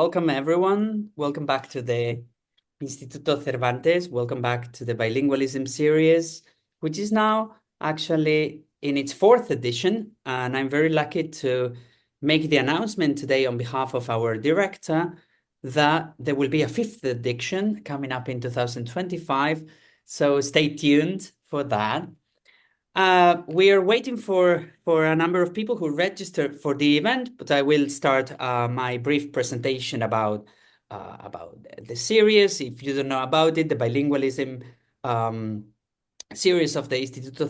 welcome everyone. Welcome back to the Instituto Cervantes. Welcome back to the bilingualism series, which is now actually in its fourth edition. And I'm very lucky to make the announcement today on behalf of our director that there will be a fifth edition coming up in 2025. So stay tuned for that. We are waiting for a number of people who registered for the event, but I will start my brief presentation about the series. If you don't know about it, the bilingualism series of the Instituto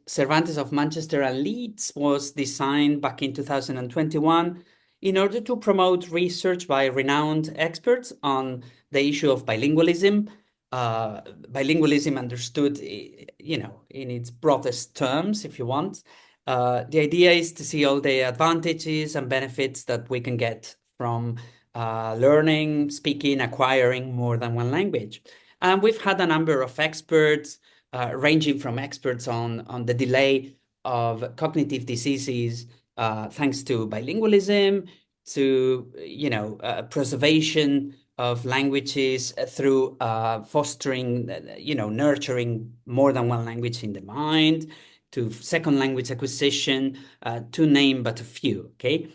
Cervantes of Manchester and Leeds was designed back in 2021 in order to promote research by renowned experts on the issue of bilingualism. Bilingualism understood, in its broadest terms, if you want. The idea is to see all the advantages and benefits that we can get from learning, speaking, acquiring more than one language. And we've had a number of experts, ranging from experts on the delay of cognitive diseases thanks to bilingualism, to preservation of languages through fostering, nurturing more than one language in the mind, to second language acquisition, to name but a few, okay?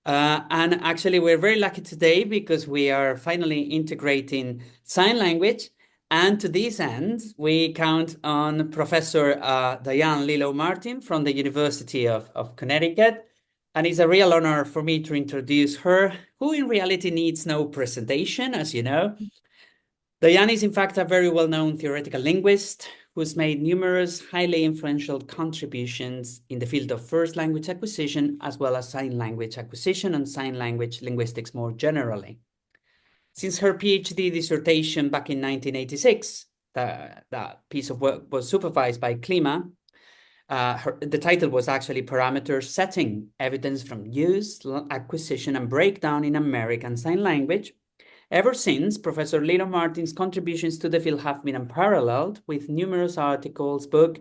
And actually, we're very lucky today because we are finally integrating sign language. And to this end, we count on Professor Diane Lillo-Martín from the University of Connecticut. And it's a real honor for me to introduce her, who in reality needs no presentation, as you know. Diane is in fact a very well-known theoretical linguist who's made numerous highly influential contributions in the field of first language acquisition, as well as sign language acquisition and sign language linguistics more generally. Since her PhD dissertation back in 1986, that piece of work was supervised by Klima. The title was actually Parameter Setting, Evidence from Use, Acquisition, and Breakdown in American Sign Language. Ever since, Professor Lillo-Martín's contributions to the field have been unparalleled, with numerous articles, book,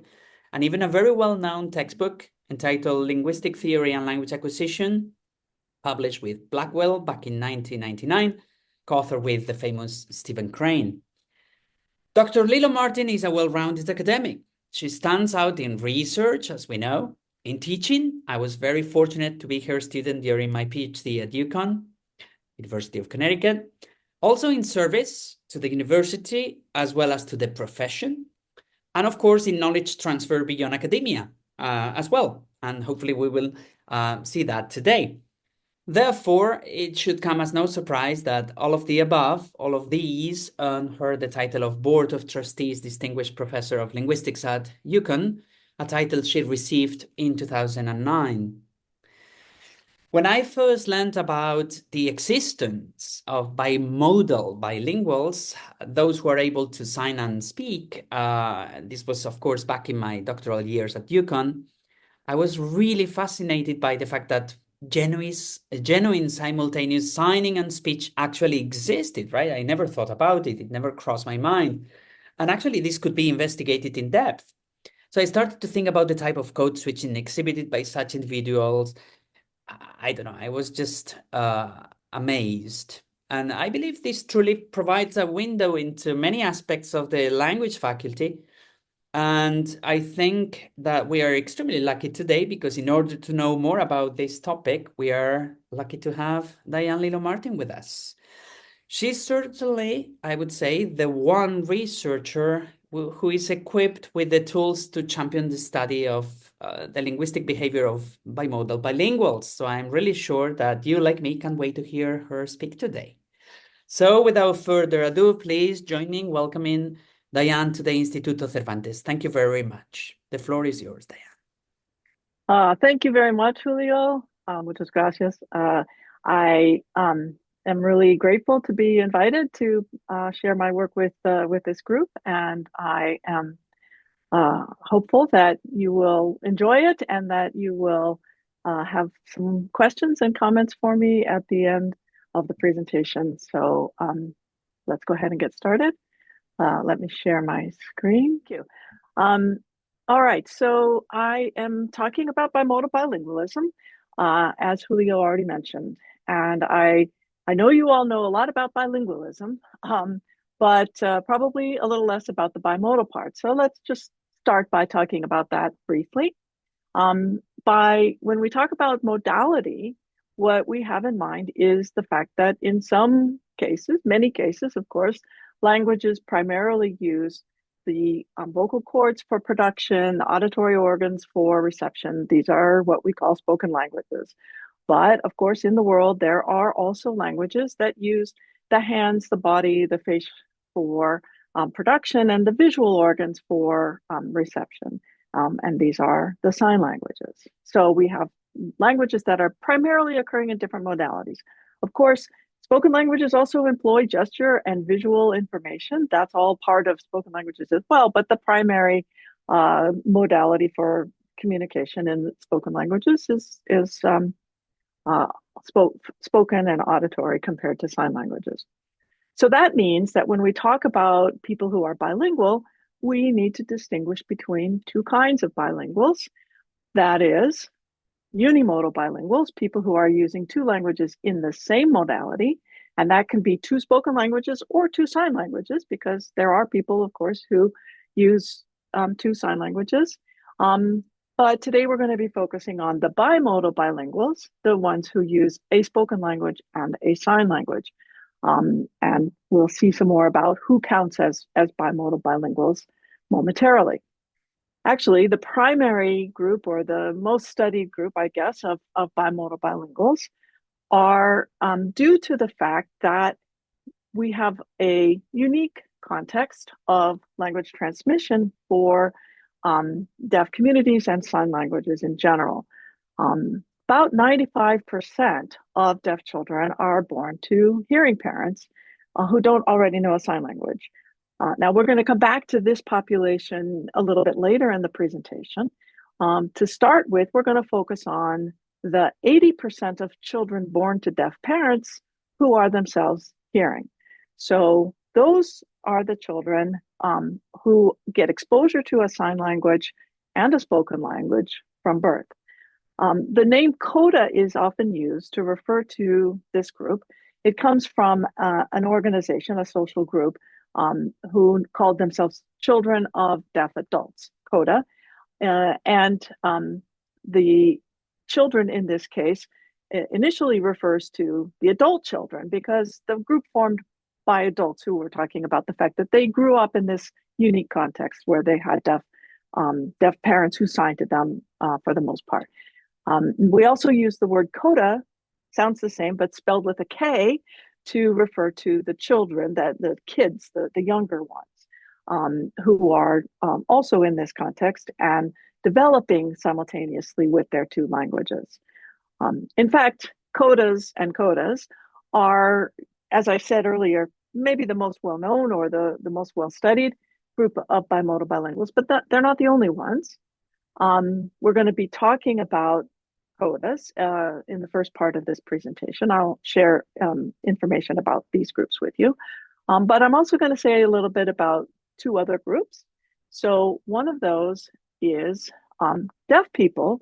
and even a very well-known textbook entitled Linguistic Theory and Language Acquisition, published with Blackwell back in 1999, co-authored with the famous Stephen Crane. Dr. Lillo-Martín is a well-rounded academic. She stands out in research, as we know. In teaching, I was very fortunate to be her student during my PhD at UConn, University of Connecticut. Also in service to the university, as well as to the profession. And of course, in knowledge transfer beyond academia as well. And hopefully we will see that today. Therefore, it should come as no surprise that all of the above, all of these, earned her the title of Board of Trustees Distinguished Professor of Linguistics at UConn, a title she received in 2009. When I first learned about the existence of bimodal bilinguals, those who are able to sign and speak, this was, of course, back in my doctoral years at UConn, I was really fascinated by the fact that genuine simultaneous signing and speech actually existed, right? I never thought about it. It never crossed my mind. And actually, this could be investigated in depth. So I started to think about the type of code switching exhibited by such individuals. I don't know, I was just amazed. And I believe this truly provides a window into many aspects of the language faculty. And I think that we are extremely lucky today because in order to know more about this topic, we are lucky to have Diane Lillo-Martín with us. She's certainly, I would say, the one researcher who is equipped with the tools to champion the study of the linguistic behavior of bimodal bilinguals. So I'm really sure that you, like me, can't wait to hear her speak today. So without further ado, please join me in welcoming Diane to the Instituto Cervantes. Thank you very much. The floor is yours, Diane. Thank you very much, Julio. Muchas gracias. I am really grateful to be invited to share my work with this group, and I am hopeful that you will enjoy it and that you will have some questions and comments for me at the end of the presentation. So let's go ahead and get started. Let me share my screen. Thank you. All right, so I am talking about bimodal bilingualism, as Julio already mentioned, and I I know you all know a lot about bilingualism, but probably a little less about the bimodal part. So let's just start by talking about that briefly. When we talk about modality, what we have in mind is the fact that in some cases, many cases, of course, languages primarily use the vocal cords for production, the auditory organs for reception. These are what we call spoken languages. But of course, in the world, there are also languages that use the hands, the body, the face for production, and the visual organs for reception. And these are the sign languages. So we have languages that are primarily occurring in different modalities. Of course, spoken languages also employ gesture and visual information. That's all part of spoken languages as well. But the primary modality for communication in spoken languages is uh, spoken and auditory compared to sign languages. So that means that when we talk about people who are bilingual, we need to distinguish between two kinds of bilinguals. That is, unimodal bilinguals, people who are using two languages in the same modality. And that can be two spoken languages or two sign languages, because there are people, of course, who use two sign languages. But today we're going to be focusing on the bimodal bilinguals, the ones who use a spoken language and a sign language. And we'll see some more about who counts as bimodal bilinguals momentarily. Actually, the primary group, or the most studied group, I guess, of bimodal bilinguals are due to the fact that we have a unique context of language transmission for deaf communities and sign languages in general. About 95% of deaf children are born to hearing parents who don't already know a sign language. Now, we're going to come back to this population a little bit later in the presentation. To start with, we're going to focus on the 80% of children born to deaf parents who are themselves hearing. So those are the children who get exposure to a sign language and a spoken language from birth. The name CODA is often used to refer to this group. It comes from an organization, a social group, who called themselves Children of Deaf Adults, CODA. And the children in this case initially refers to the adult children, because the group formed by adults who were talking about the fact that they grew up in this unique context where they had deaf parents who signed to them for the most part. We also use the word CODA, sounds the same, but spelled with a K, to refer to the children, the kids, the younger ones, who are also in this context and developing simultaneously with their two languages. In fact, CODAs and CODAs are, as I said earlier, maybe the most well-known or the most well-studied group of bimodal bilinguals, but they're not the only ones. We're going to be talking about CODAs in the first part of this presentation. I'll share information about these groups with you. But I'm also going to say a little bit about two other groups. So one of those is deaf people.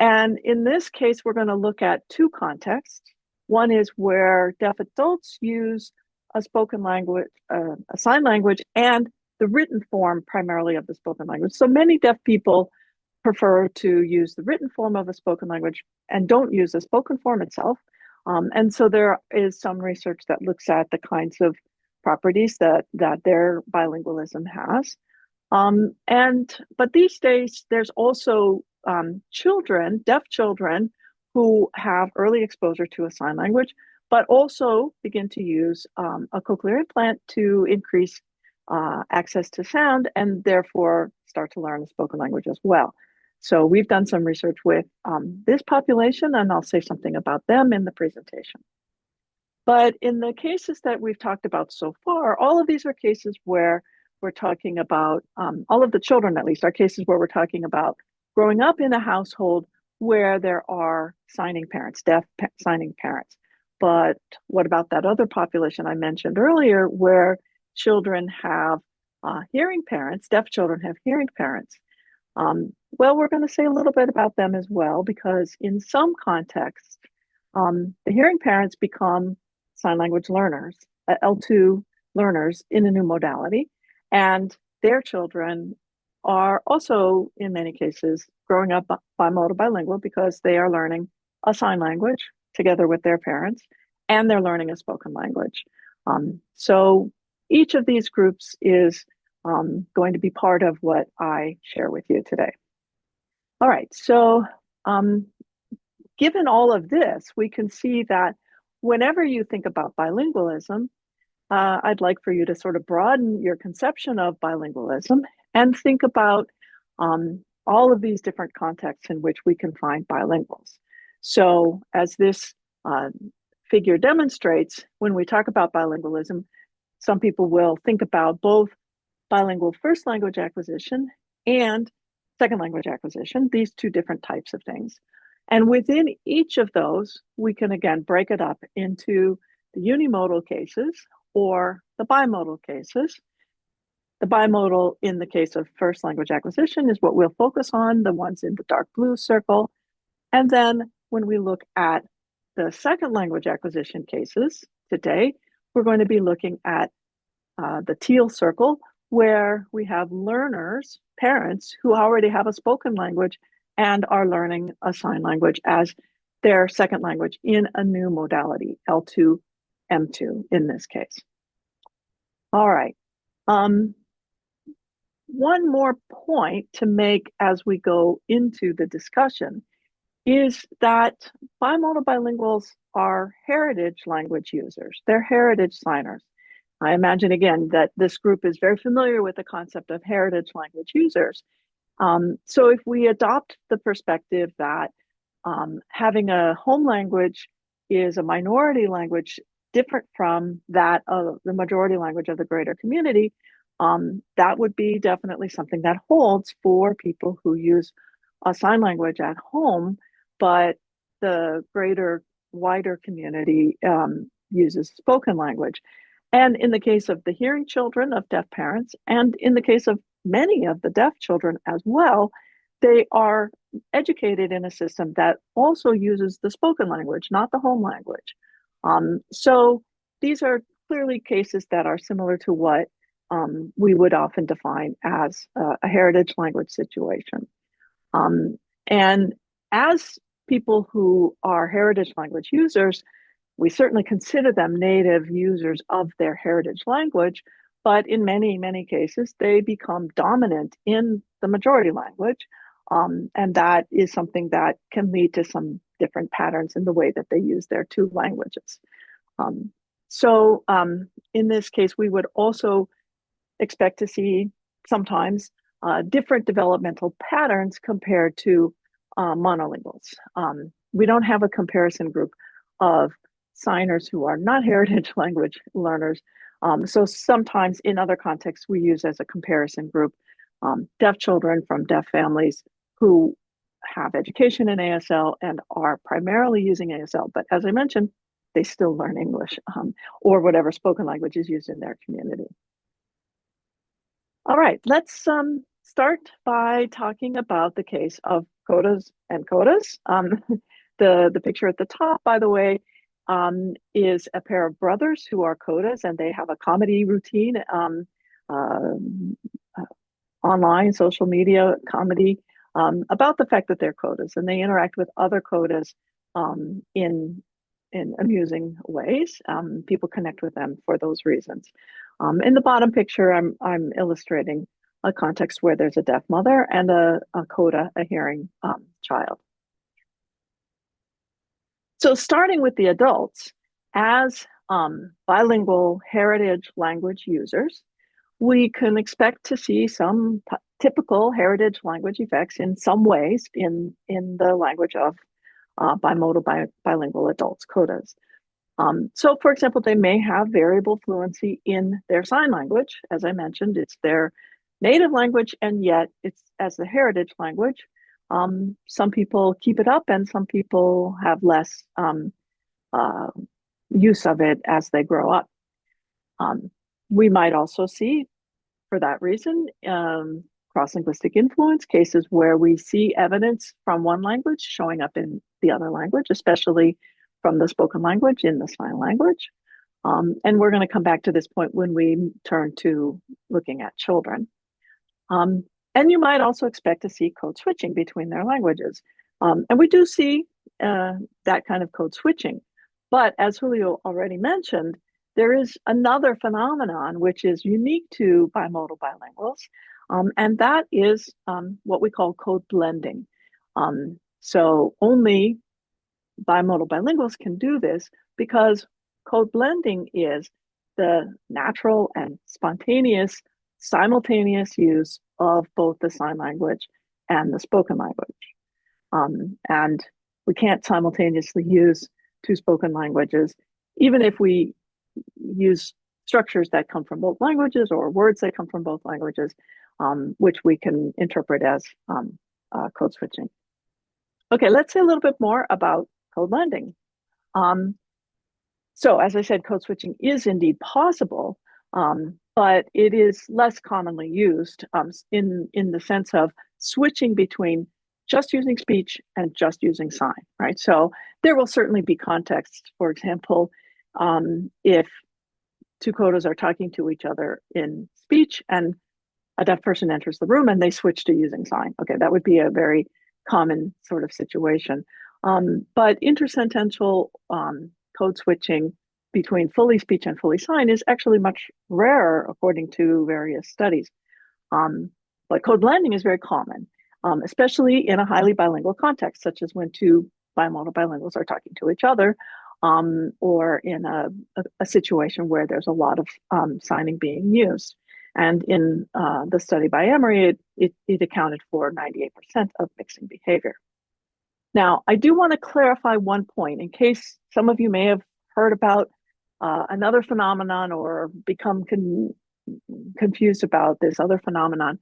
And in this case, we're going to look at two contexts. One is where deaf adults use a spoken language, a sign language, and the written form primarily of the spoken language. So many deaf people prefer to use the written form of a spoken language and don't use the spoken form itself. And so there is some research that looks at the kinds of properties that their bilingualism has. But these days, there's also children, deaf children, who have early exposure to a sign language, but also begin to use a cochlear implant to increase access to sound and therefore start to learn the spoken language as well. So we've done some research with this population, and I'll say something about them in the presentation. But in the cases that we've talked about so far, all of these are cases where we're talking about, all of the children at least, are cases where we're talking about growing up in a household where there are signing parents, deaf signing parents. But what about that other population I mentioned earlier, where children have hearing parents, deaf children have hearing parents? Well, we're going to say a little bit about them as well, because in some contexts, the hearing parents become sign language learners, L2 learners in a new modality, and their children are also, in many cases, growing up bimodal bilingual because they are learning a sign language together with their parents, and they're learning a spoken language. So each of these groups is going to be part of what I share with you today. All right, so given all of this, we can see that whenever you think about bilingualism, I'd like for you to sort of broaden your conception of bilingualism and think about all of these different contexts in which we can find bilinguals. So as this figure demonstrates, when we talk about bilingualism, some people will think about both bilingual first language acquisition and second language acquisition, these two different types of things. And within each of those, we can again break it up into the unimodal cases or the bimodal cases. The bimodal in the case of first language acquisition is what we'll focus on, the ones in the dark blue circle. And then when we look at the second language acquisition cases today, we're going to be looking at the teal circle, where we have learners, parents who already have a spoken language and are learning a sign language as their second language in a new modality, L2, M2 in this case. All right. One more point to make as we go into the discussion is that bimodal bilinguals are heritage language users. They're heritage signers. I imagine, again, that this group is very familiar with the concept of heritage language users. So if we adopt the perspective that having a home language is a minority language different from that of the majority language of the greater community, that would be definitely something that holds for people who use a sign language at home, but the greater, wider community uses spoken language. And in the case of the hearing children of deaf parents, and in the case of many of the deaf children as well, they are educated in a system that also uses the spoken language, not the home language. So these are clearly cases that are similar to what we would often define as a heritage language situation. And as people who are heritage language users, we certainly consider them native users of their heritage language, but in many, many cases, they become dominant in the majority language. And that is something that can lead to some different patterns in the way that they use their two languages. So in this case, we would also expect to see sometimes different developmental patterns compared to monolinguals. We don't have a comparison group of signers who are not heritage language learners. So sometimes in other contexts, we use as a comparison group deaf children from deaf families who have education in ASL and are primarily using ASL. But as I mentioned, they still learn English or whatever spoken language is used in their community. All right, let's start by talking about the case of codas and codas. The picture at the top, by the way, is a pair of brothers who are codas, and they have a comedy routine, online, social media comedy, about the fact that they're codas, and they interact with other codas in amusing ways. People connect with them for those reasons. In the bottom picture, I'm illustrating a context where there's a deaf mother and a coda, a hearing child. So starting with the adults, as bilingual heritage language users, we can expect to see some typical heritage language effects in some ways in the language of bimodal bilingual adults, codas. So for example, they may have variable fluency in their sign language. As I mentioned, it's their native language, and yet it's as the heritage language. Some people keep it up and some people have less use of it as they grow up. We might also see, for that reason, cross-linguistic influence, cases where we see evidence from one language showing up in the other language, especially from the spoken language in the sign language. And we're going to come back to this point when we turn to looking at children. And you might also expect to see code switching between their languages. And we do see that kind of code switching. But as Julio already mentioned, there is another phenomenon which is unique to bimodal bilinguals, and that is what we call code blending. So only bimodal bilinguals can do this because code blending is the natural and spontaneous simultaneous use of both the sign language and the spoken language. And we can't simultaneously use two spoken languages, even if we use structures that come from both languages or words that come from both languages, which we can interpret as code switching. Okay, let's say a little bit more about code blending. So as I said, code switching is indeed possible, but it is less commonly used in the sense of switching between just using speech and just using sign, right? So there will certainly be contexts, for example, if two codas are talking to each other in speech and a deaf person enters the room and they switch to using sign. Okay, that would be a very common sort of situation. But intersentential code switching between fully speech and fully sign is actually much rarer according to various studies. But code blending is very common, especially in a highly bilingual context, such as when two bimodal bilinguals are talking to each other, or in a situation where there's a lot of signing being used. And in the study by Emory, it accounted for 98% of mixing behavior. Now, I do want to clarify one point in case some of you may have heard about another phenomenon or become confused about this other phenomenon.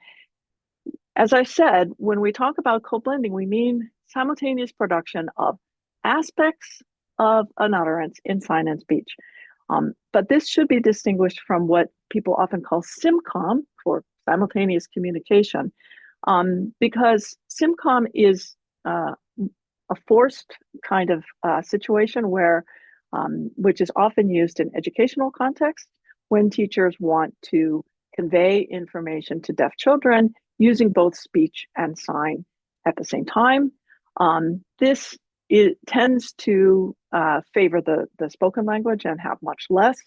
As I said, when we talk about code blending, we mean simultaneous production of aspects of an utterance in sign and speech. But this should be distinguished from what people often call SIMCOM, for simultaneous communication, because SIMCOM is a forced kind of situation where, which is often used in educational context when teachers want to convey information to deaf children using both speech and sign at the same time. This tends to favor the spoken language and have much less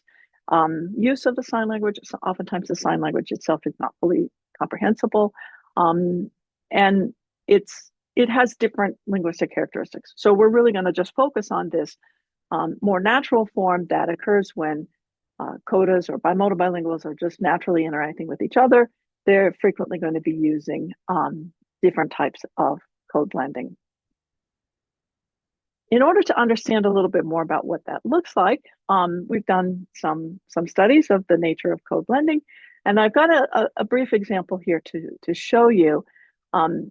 use of the sign language. Oftentimes the sign language itself is not fully comprehensible. And it has different linguistic characteristics. So we're really going to just focus on this more natural form that occurs when codas or bimodal bilinguals are just naturally interacting with each other. They're frequently going to be using different types of code blending. In order to understand a little bit more about what that looks like, we've done some studies of the nature of code blending, and I've got a brief example here to show you.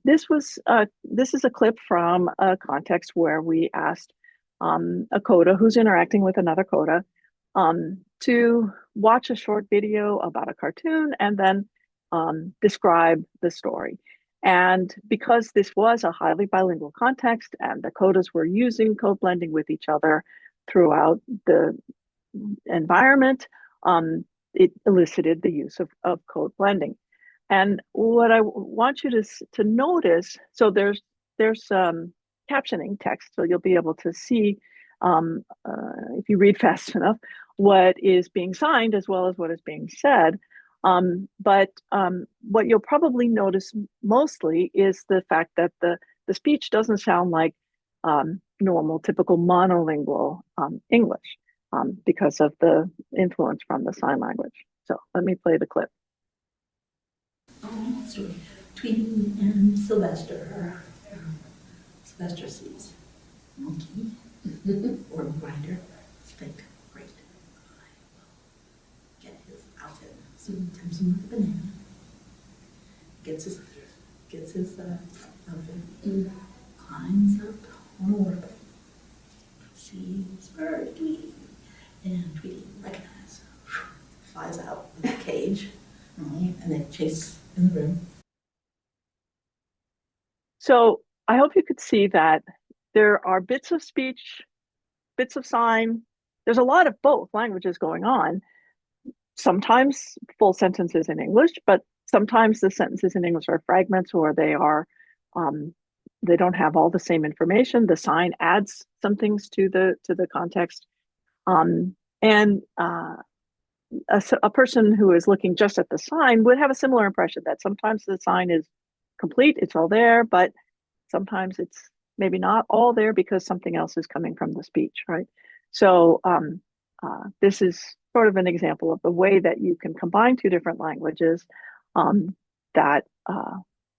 This is a clip from a context where we asked a coda who's interacting with another coda to watch a short video about a cartoon and then describe the story. And because this was a highly bilingual context and the codas were using code blending with each other throughout the environment, it elicited the use of code blending. And what I want you to notice, so there's captioning text, so you'll be able to see, if you read fast enough, what is being signed as well as what is being said. But what you'll probably notice mostly is the fact that the speech doesn't sound like normal, typical monolingual English because of the influence from the sign language. So let me play the clip. Oh, sorry. Tweety and Sylvester. Sylvester sees monkey or grinder. It's like, great. I will get his outfit. So he tempts him with a banana. Gets his outfit. Climbs up on a water pipe. Sees bird Tweety. And Tweety recognizes. Flies out with a cage. And they chase in the room. So I hope you could see that there are bits of speech, bits of sign, there's a lot of both languages going on. Sometimes full sentences in English, but sometimes the sentences in English are fragments, or they don't have all the same information. The sign adds some things to the context. And a person who is looking just at the sign would have a similar impression that sometimes the sign is complete, it's all there, but sometimes it's maybe not all there because something else is coming from the speech, right? So this is sort of an example of the way that you can combine two different languages that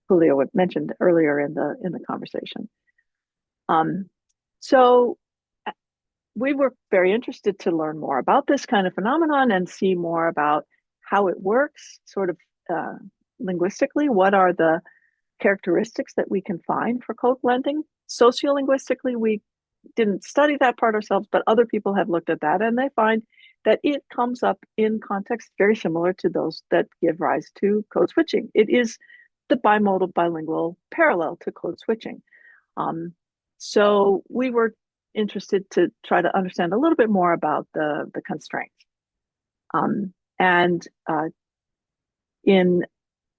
Julio had mentioned earlier in the conversation. So we were very interested to learn more about this kind of phenomenon and see more about how it works, sort of linguistically. What are the characteristics that we can find for code blending? Sociolinguistically, we didn't study that part ourselves, but other people have looked at that, and they find that it comes up in contexts very similar to those that give rise to code switching. It is the bimodal bilingual parallel to code switching. So we were interested to try to understand a little bit more about the constraints. In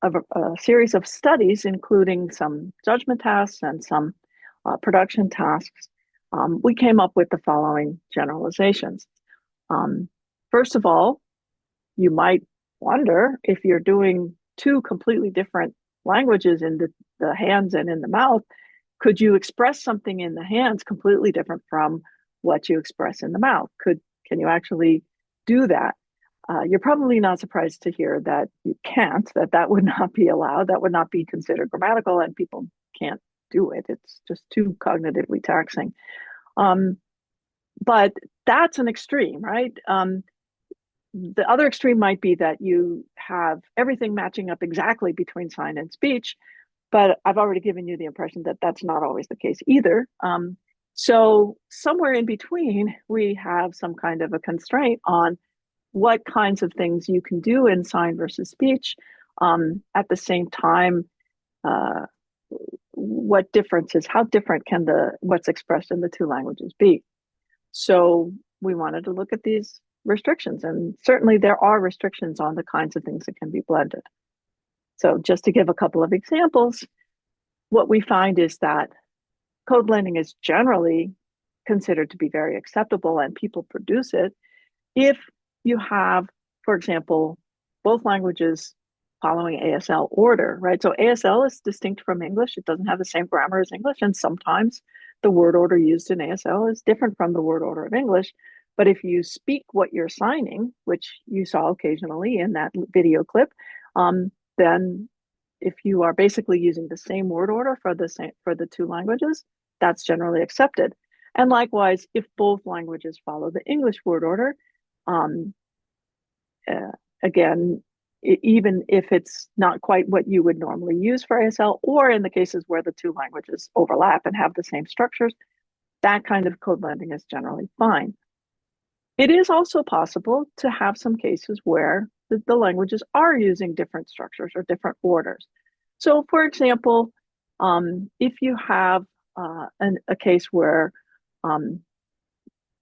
a series of studies, including some judgment tasks and some production tasks, we came up with the following generalizations. First of all, you might wonder, if you're doing two completely different languages in the hands and in the mouth, could you express something in the hands completely different from what you express in the mouth? Can you actually do that? You're probably not surprised to hear that you can't, that would not be allowed, that would not be considered grammatical, and people can't do it. It's just too cognitively taxing. But that's an extreme, right? The other extreme might be that you have everything matching up exactly between sign and speech, but I've already given you the impression that that's not always the case either. So somewhere in between, we have some kind of a constraint on what kinds of things you can do in sign versus speech. At the same time, what differences, how different can what's expressed in the two languages be? So we wanted to look at these restrictions, and certainly there are restrictions on the kinds of things that can be blended. So just to give a couple of examples, what we find is that code blending is generally considered to be very acceptable, and people produce it if you have, for example, both languages following ASL order, right? So ASL is distinct from English. It doesn't have the same grammar as English, and sometimes the word order used in ASL is different from the word order of English. But if you speak what you're signing, which you saw occasionally in that video clip, then if you are basically using the same word order for the two languages, that's generally accepted. And likewise, if both languages follow the English word order, again, even if it's not quite what you would normally use for ASL, or in the cases where the two languages overlap and have the same structures, that kind of code blending is generally fine. It is also possible to have some cases where the languages are using different structures or different orders. So for example, if you have a case where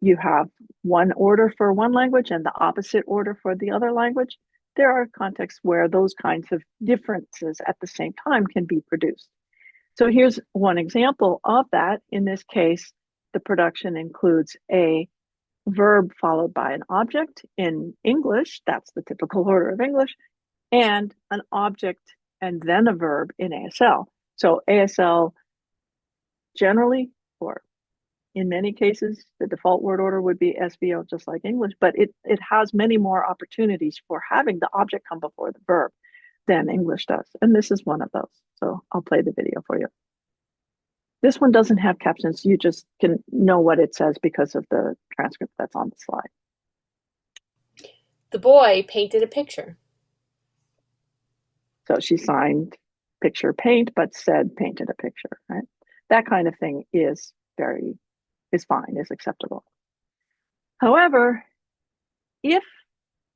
you have one order for one language and the opposite order for the other language, there are contexts where those kinds of differences at the same time can be produced. So here's one example of that. In this case, the production includes a verb followed by an object in English, that's the typical order of English, and an object and then a verb in ASL. So ASL generally, or in many cases, the default word order would be SVO, just like English, but it has many more opportunities for having the object come before the verb than English does. And this is one of those. So I'll play the video for you. This one doesn't have captions. You just can know what it says because of the transcript that's on the slide. The boy painted a picture. So she signed picture paint, but said painted a picture, right? That kind of thing is fine, is acceptable. However, if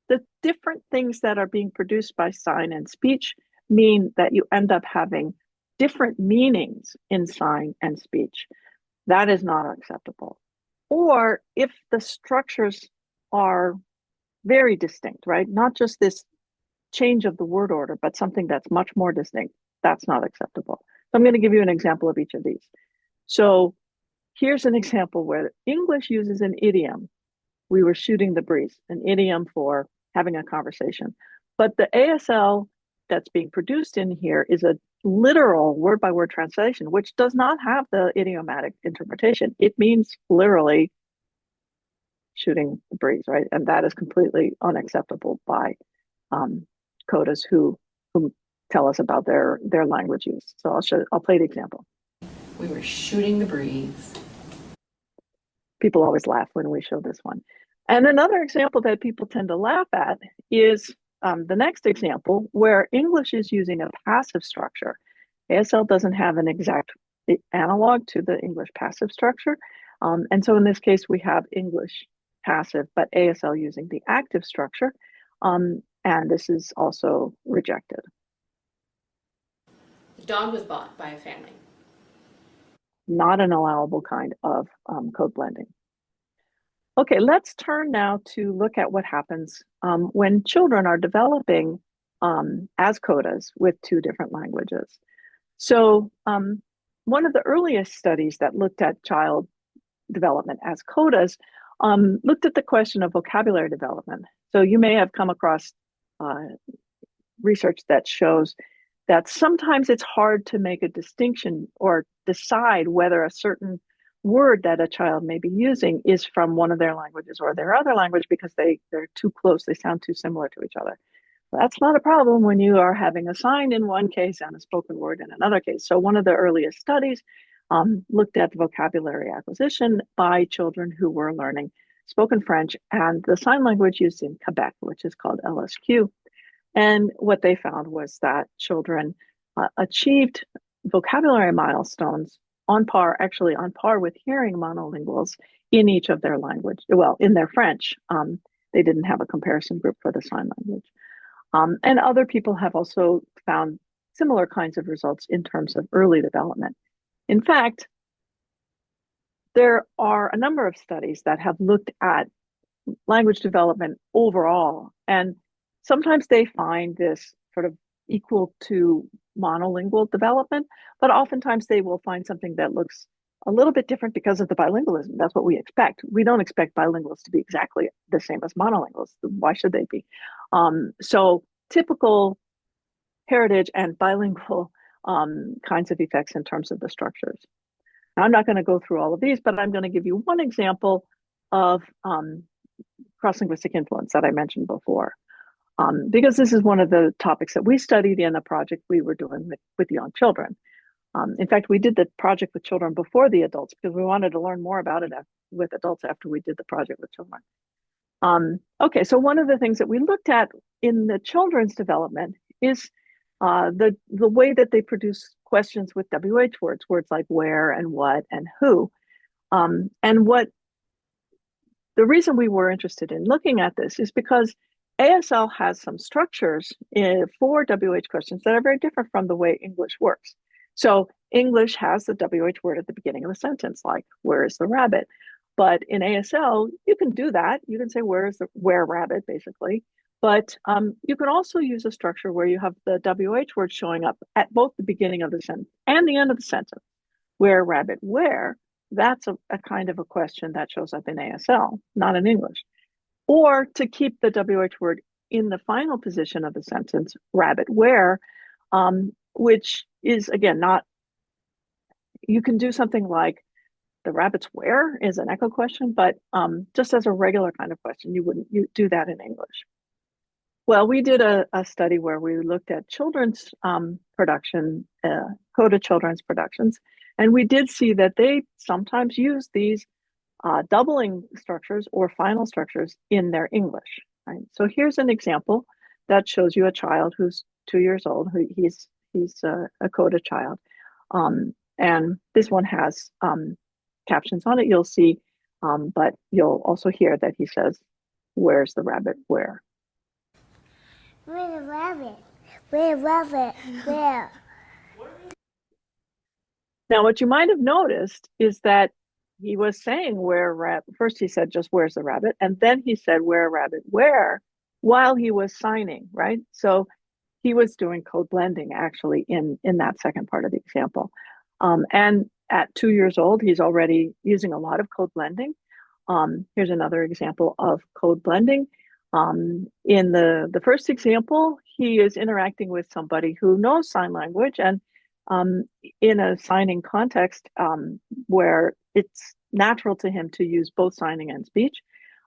the different things that are being produced by sign and speech mean that you end up having different meanings in sign and speech, that is not acceptable. or if the structures are very distinct, right? Not just this change of the word order, but something that's much more distinct, that's not acceptable. So I'm going to give you an example of each of these. So here's an example where English uses an idiom. We were shooting the breeze, an idiom for having a conversation. But the ASL that's being produced in here is a literal word by word translation, which does not have the idiomatic interpretation. It means literally shooting the breeze, right? And that is completely unacceptable by codas who tell us about their language use. So I'll play the example. We were shooting the breeze. People always laugh when we show this one. And another example that people tend to laugh at is the next example, where English is using a passive structure. ASL doesn't have an exact analog to the English passive structure. And so in this case, we have English passive, but ASL using the active structure. And this is also rejected. The dog was bought by a family. Not an allowable kind of code blending. Okay, let's turn now to look at what happens when children are developing as codas with two different languages. So one of the earliest studies that looked at child development as codas looked at the question of vocabulary development. So you may have come across research that shows that sometimes it's hard to make a distinction or decide whether a certain word that a child may be using is from one of their languages or their other language because they're too close, they sound too similar to each other. That's not a problem when you are having a sign in one case and a spoken word in another case. So one of the earliest studies looked at vocabulary acquisition by children who were learning spoken French and the sign language used in Quebec, which is called LSQ. And what they found was that children achieved vocabulary milestones on par with hearing monolinguals in each of their language. Well, in their French, they didn't have a comparison group for the sign language. And other people have also found similar kinds of results in terms of early development. In fact, there are a number of studies that have looked at language development overall, and sometimes they find this sort of equal to monolingual development, but oftentimes they will find something that looks a little bit different because of the bilingualism. That's what we expect. We don't expect bilinguals to be exactly the same as monolinguals. Why should they be? So typical heritage and bilingual kinds of effects in terms of the structures. Now, I'm not going to go through all of these, but I'm going to give you one example of cross-linguistic influence that I mentioned before, because this is one of the topics that we studied in a project we were doing with young children. In fact, we did the project with children before the adults because we wanted to learn more about it with adults after we did the project with children. Okay, so one of the things that we looked at in the children's development is the way that they produce questions with WH words like where and what and who. And what the reason we were interested in looking at this is because ASL has some structures for WH questions that are very different from the way English works. So English has the WH word at the beginning of a sentence, like where is the rabbit? But in ASL, you can do that. You can say where rabbit, basically. But you can also use a structure where you have the WH word showing up at both the beginning of the sentence and the end of the sentence. Where rabbit, where? That's a kind of a question that shows up in ASL, not in English. Or to keep the WH word in the final position of the sentence, rabbit, where, which is, again, not, you can do something like the rabbit's where is an echo question, but just as a regular kind of question, you do that in English. Well, we did a study where we looked at children's production, coda children's productions, and we did see that they sometimes use these doubling structures or final structures in their English. Right? So here's an example that shows you a child who's 2 years old. He's a coda child, and this one has captions on it. You'll see, but you'll also hear that he says, "Where's the rabbit? Where?" Where's the rabbit? Where's the rabbit? Where? Now, what you might have noticed is that he was saying where rabbit. First he said just where's the rabbit, and then he said where rabbit where while he was signing, right? So he was doing code blending actually in that second part of the example. And at 2 years old, he's already using a lot of code blending. Here's another example of code blending. In the first example, he is interacting with somebody who knows sign language, and in a signing context where it's natural to him to use both signing and speech.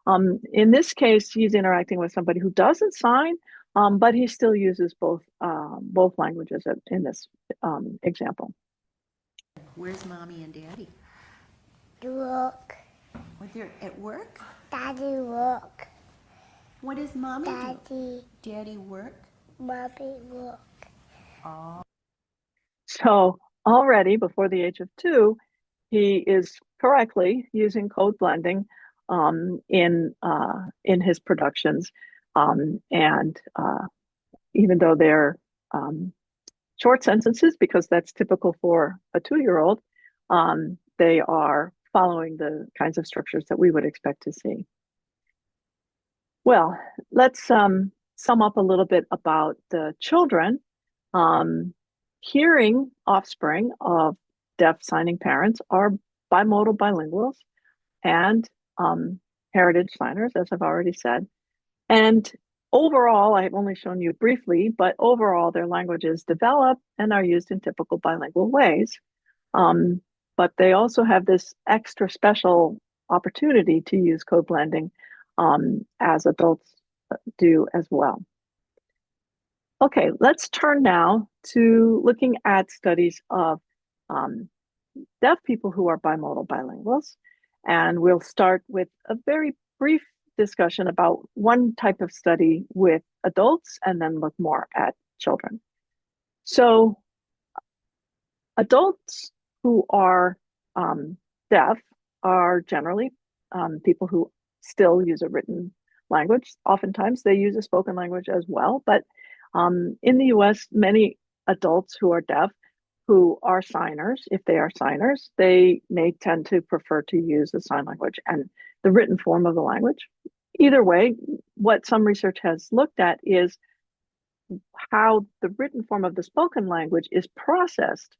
In this case, he's interacting with somebody who doesn't sign, but he still uses both languages in this example. Where's mommy and daddy? Work. Well, they're at work? Daddy work. What does mommy do? Daddy. Daddy work? Mommy work. Oh. So already before the age of 2, he is correctly using code blending in his productions, and even though they're short sentences, because that's typical for a 2-year-old, they are following the kinds of structures that we would expect to see. Well, let's sum up a little bit about the children. Hearing offspring of deaf signing parents are bimodal bilinguals and heritage signers, as I've already said. And overall, I've only shown you briefly, but overall, their languages develop and are used in typical bilingual ways. But they also have this extra special opportunity to use code blending as adults do as well. Okay, let's turn now to looking at studies of deaf people who are bimodal bilinguals. And we'll start with a very brief discussion about one type of study with adults and then look more at children. So adults who are deaf are generally people who still use a written language. Oftentimes they use a spoken language as well, but in the US, many adults who are deaf who are signers, if they are signers, they may tend to prefer to use the sign language and the written form of the language. Either way, what some research has looked at is how the written form of the spoken language is processed,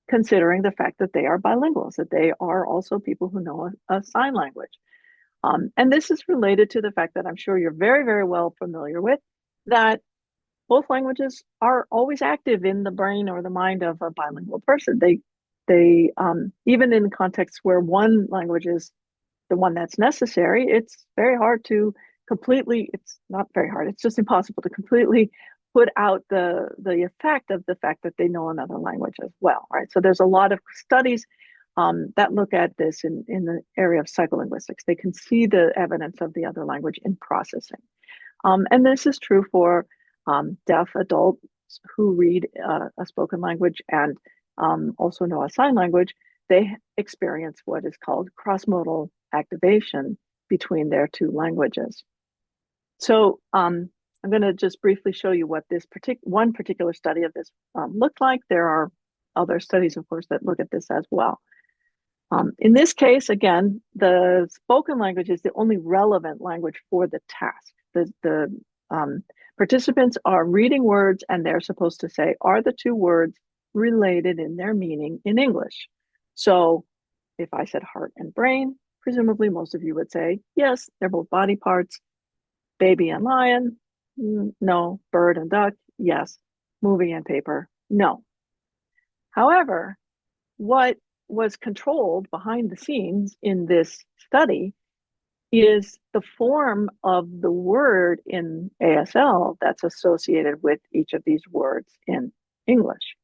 considering the fact that they are bilinguals, that they are also people who know a sign language. And this is related to the fact that I'm sure you're very, very well familiar with, that both languages are always active in the brain or the mind of a bilingual person. They even in contexts where one language is the one that's necessary, it's very hard to completely, it's not very hard, it's just impossible to completely put out the effect of the fact that they know another language as well, right? So there's a lot of studies that look at this in the area of psycholinguistics. They can see the evidence of the other language in processing. And this is true for deaf adults who read a spoken language and also know a sign language. They experience what is called cross-modal activation between their two languages. So I'm going to just briefly show you what this one particular study of this looked like. There are other studies, of course, that look at this as well. In this case, again, the spoken language is the only relevant language for the task. The participants are reading words and they're supposed to say, are the two words related in their meaning in English? So if I said heart and brain, presumably most of you would say, yes, they're both body parts. Baby and lion, no. Bird and duck, yes. Movie and paper, no. However, what was controlled behind the scenes in this study is the form of the word in ASL that's associated with each of these words in English.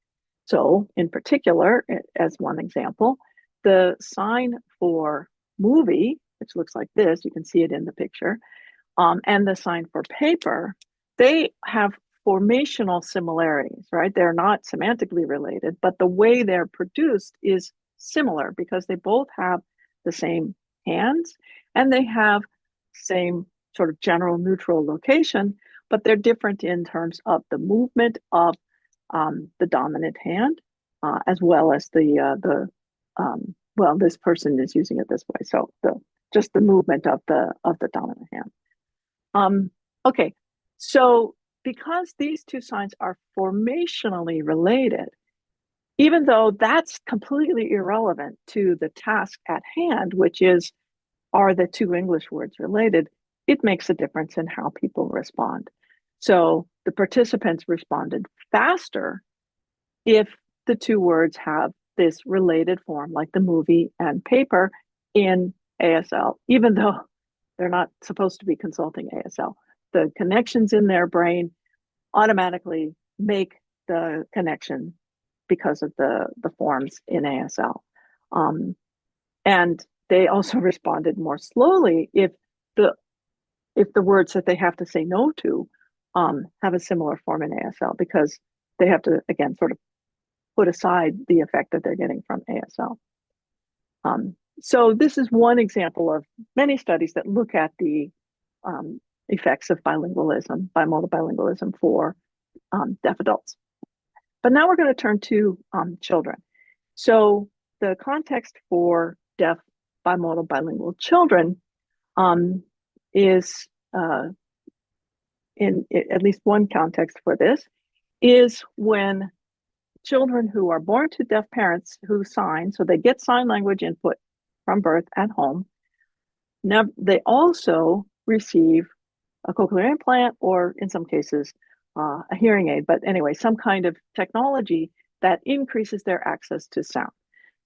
So in particular, as one example, the sign for movie, which looks like this, you can see it in the picture, and the sign for paper, they have formational similarities, right? They're not semantically related, but the way they're produced is similar because they both have the same hands and they have same sort of general neutral location, but they're different in terms of the movement of the dominant hand, as well as the well, this person is using it this way. So just the movement of the dominant hand. Okay, so because these two signs are formationally related, even though that's completely irrelevant to the task at hand, which is, are the two English words related, it makes a difference in how people respond. So the participants responded faster if the two words have this related form, like the movie and paper in ASL, even though they're not supposed to be consulting ASL. The connections in their brain automatically make the connection because of the forms in ASL. And they also responded more slowly if the words that they have to say no to have a similar form in ASL, because they have to, again, sort of put aside the effect that they're getting from ASL. So this is one example of many studies that look at the effects of bilingualism, bimodal bilingualism for deaf adults. But now we're going to turn to children. So the context for deaf bimodal bilingual children is, in at least one context for this, is when children who are born to deaf parents who sign, so they get sign language input from birth at home. Now, they also receive a cochlear implant, or in some cases, a hearing aid, but anyway, some kind of technology that increases their access to sound.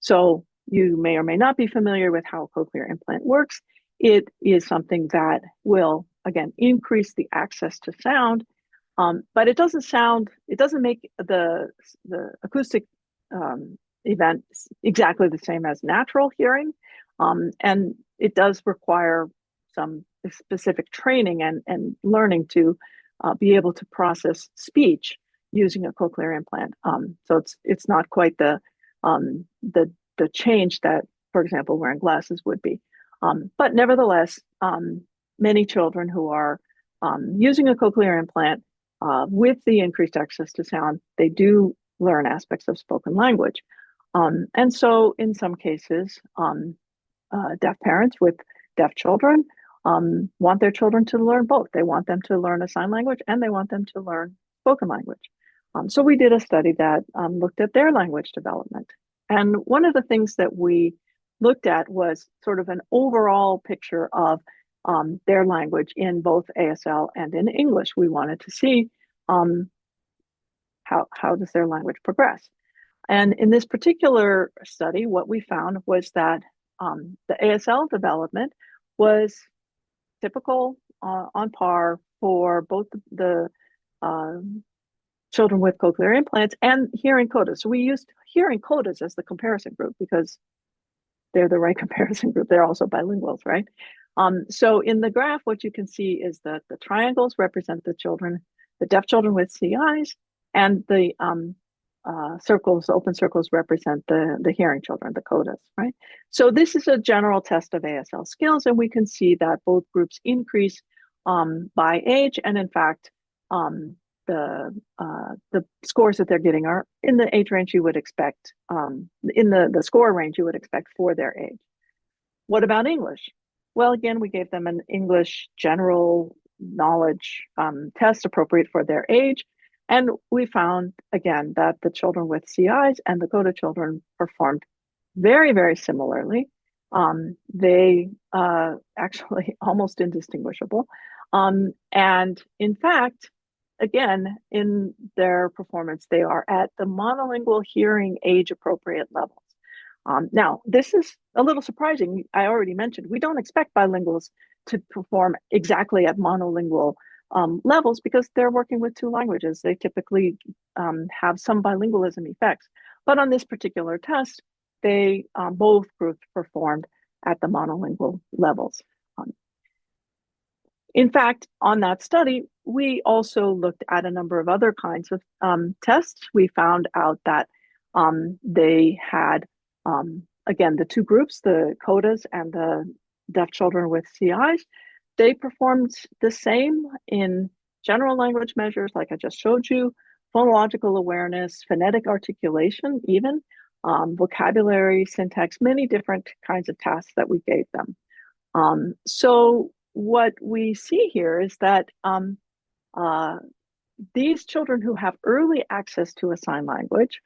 So you may or may not be familiar with how a cochlear implant works. It is something that will, again, increase the access to sound, but it doesn't make the acoustic event exactly the same as natural hearing. And it does require some specific training and learning to be able to process speech using a cochlear implant. So it's not quite the change that, for example, wearing glasses would be. But nevertheless, many children who are using a cochlear implant with the increased access to sound, they do learn aspects of spoken language. And so in some cases, deaf parents with deaf children want their children to learn both. They want them to learn a sign language and they want them to learn spoken language. So we did a study that looked at their language development. And one of the things that we looked at was sort of an overall picture of their language in both ASL and in English. We wanted to see how does their language progress. And in this particular study, what we found was that the ASL development was typical, on par for both the children with cochlear implants and hearing codas. So we used hearing codas as the comparison group because they're the right comparison group. They're also bilinguals, right? So in the graph, what you can see is that the triangles represent the children, the deaf children with CIs, and the circles, open circles, represent the hearing children, the codas, right? So this is a general test of ASL skills, and we can see that both groups increase by age, and in fact, the scores that they're getting are in the age range you would expect, in the score range you would expect for their age. What about English? Well, again, we gave them an English general knowledge test appropriate for their age. And we found, again, that the children with CIs and the CODA children performed very, very similarly. They actually almost indistinguishable. And in fact, again, in their performance, they are at the monolingual hearing age appropriate levels. Now, this is a little surprising. I already mentioned, we don't expect bilinguals to perform exactly at monolingual levels because they're working with two languages. They typically have some bilingualism effects. But on this particular test, they both groups performed at the monolingual levels. In fact, on that study, we also looked at a number of other kinds of tests. We found out that they had, again, the two groups, the CODAs and the deaf children with CIs, they performed the same in general language measures, like I just showed you, phonological awareness, phonetic articulation even, vocabulary, syntax, many different kinds of tasks that we gave them. So what we see here is that these children who have early access to a sign language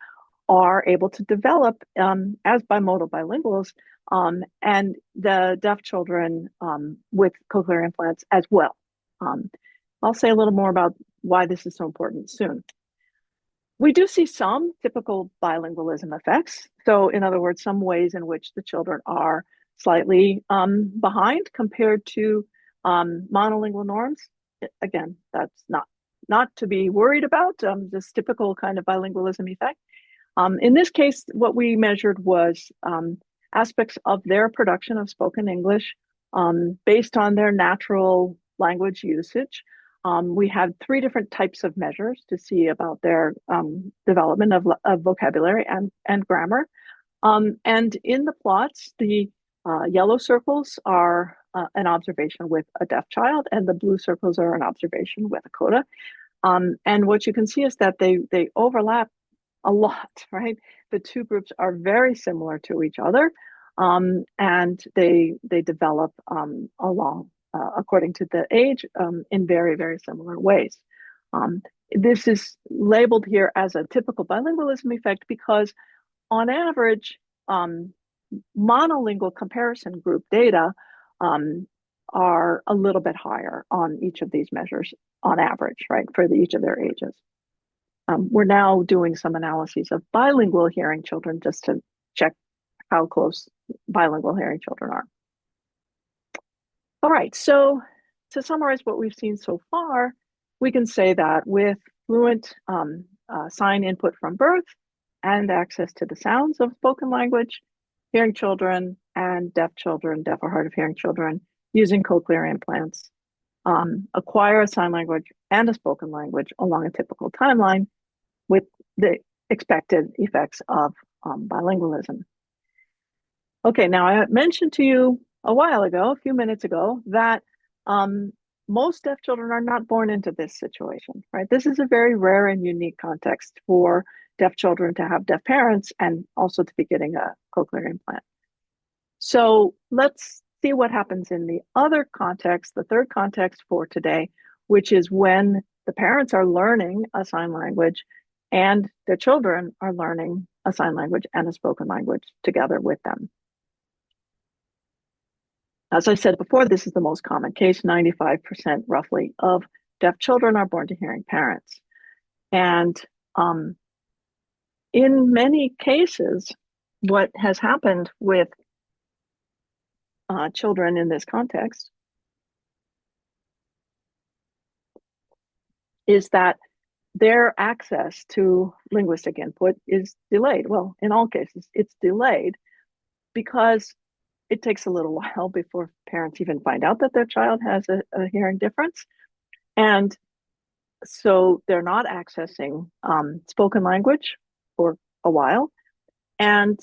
are able to develop as bimodal bilinguals, and the deaf children with cochlear implants as well. I'll say a little more about why this is so important soon. We do see some typical bilingualism effects. So in other words, some ways in which the children are slightly behind compared to monolingual norms. Again, that's not to be worried about, this typical kind of bilingualism effect. In this case, what we measured was aspects of their production of spoken English based on their natural language usage. We had 3 different types of measures to see about their development of vocabulary and grammar. And in the plots, the yellow circles are an observation with a deaf child, and the blue circles are an observation with a coda. And what you can see is that they overlap a lot, right? The 2 groups are very similar to each other, and they develop along according to the age in very, very similar ways. This is labeled here as a typical bilingualism effect because on average, monolingual comparison group data are a little bit higher on each of these measures on average, right, for each of their ages. We're now doing some analyses of bilingual hearing children just to check how close bilingual hearing children are. All right, so to summarize what we've seen so far, we can say that with fluent sign input from birth and access to the sounds of spoken language, hearing children and deaf children, deaf or hard of hearing children, using cochlear implants, acquire a sign language and a spoken language along a typical timeline with the expected effects of bilingualism. Okay, now I mentioned to you a few minutes ago, that most deaf children are not born into this situation, right? This is a very rare and unique context for deaf children to have deaf parents and also to be getting a cochlear implant. So let's see what happens in the other context, the third context for today, which is when the parents are learning a sign language and their children are learning a sign language and a spoken language together with them. As I said before, this is the most common case. 95% roughly of deaf children are born to hearing parents. And in many cases, what has happened with children in this context is that their access to linguistic input is delayed. Well, in all cases, it's delayed because it takes a little while before parents even find out that their child has a hearing difference. And so they're not accessing spoken language for a while. And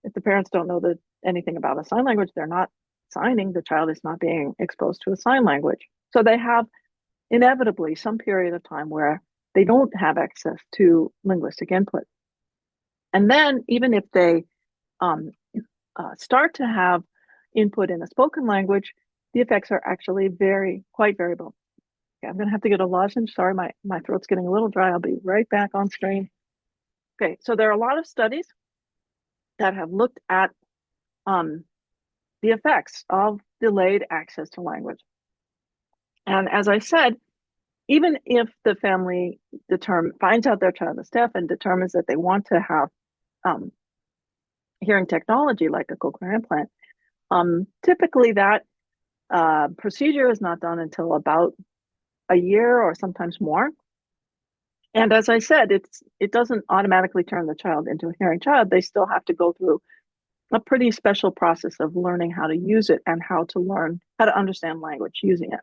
if the parents don't know anything about a sign language, they're not signing, the child is not being exposed to a sign language. So they have inevitably some period of time where they don't have access to linguistic input. And then even if they start to have input in a spoken language, the effects are actually quite variable. Okay, I'm going to have to get a lozenge. Sorry, my throat's getting a little dry. I'll be right back on screen. Okay, so there are a lot of studies that have looked at the effects of delayed access to language. And as I said, even if the family finds out their child is deaf and determines that they want to have hearing technology like a cochlear implant, typically that procedure is not done until about a year or sometimes more. And as I said, it doesn't automatically turn the child into a hearing child. They still have to go through a pretty special process of learning how to use it and how to understand language using it.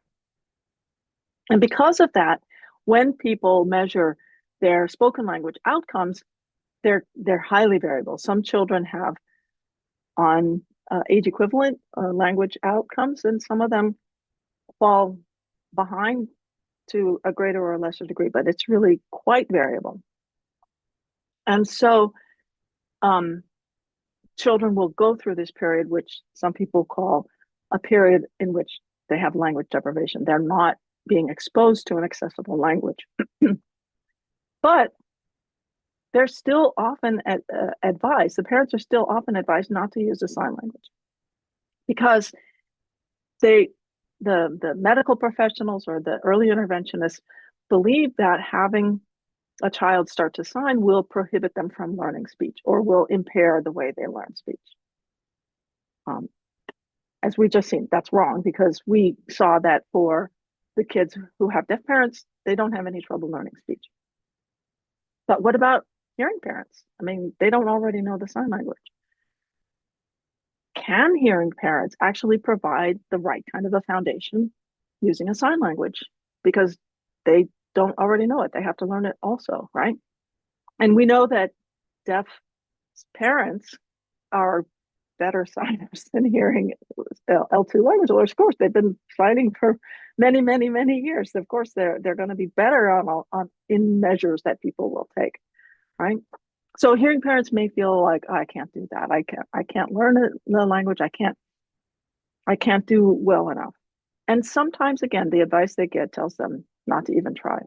And because of that, when people measure their spoken language outcomes, they're highly variable. Some children have on age equivalent language outcomes, and some of them fall behind to a greater or lesser degree, but it's really quite variable. And so children will go through this period, which some people call a period in which they have language deprivation. They're not being exposed to an accessible language. But they're still often advised, the parents are still often advised not to use the sign language because the medical professionals or the early interventionists believe that having a child start to sign will prohibit them from learning speech or will impair the way they learn speech. As we just seen, that's wrong because we saw that for the kids who have deaf parents, they don't have any trouble learning speech. But what about hearing parents? I mean, they don't already know the sign language. Can hearing parents actually provide the right kind of a foundation using a sign language? Because they don't already know it. They have to learn it also, right? And we know that deaf parents are better signers than hearing L2 language. Well, of course, they've been signing for many, many, many years. Of course, they're going to be better on in measures that people will take, right? So hearing parents may feel like, oh, I can't do that. I can't learn the language. I can't do well enough. And sometimes, again, the advice they get tells them not to even try.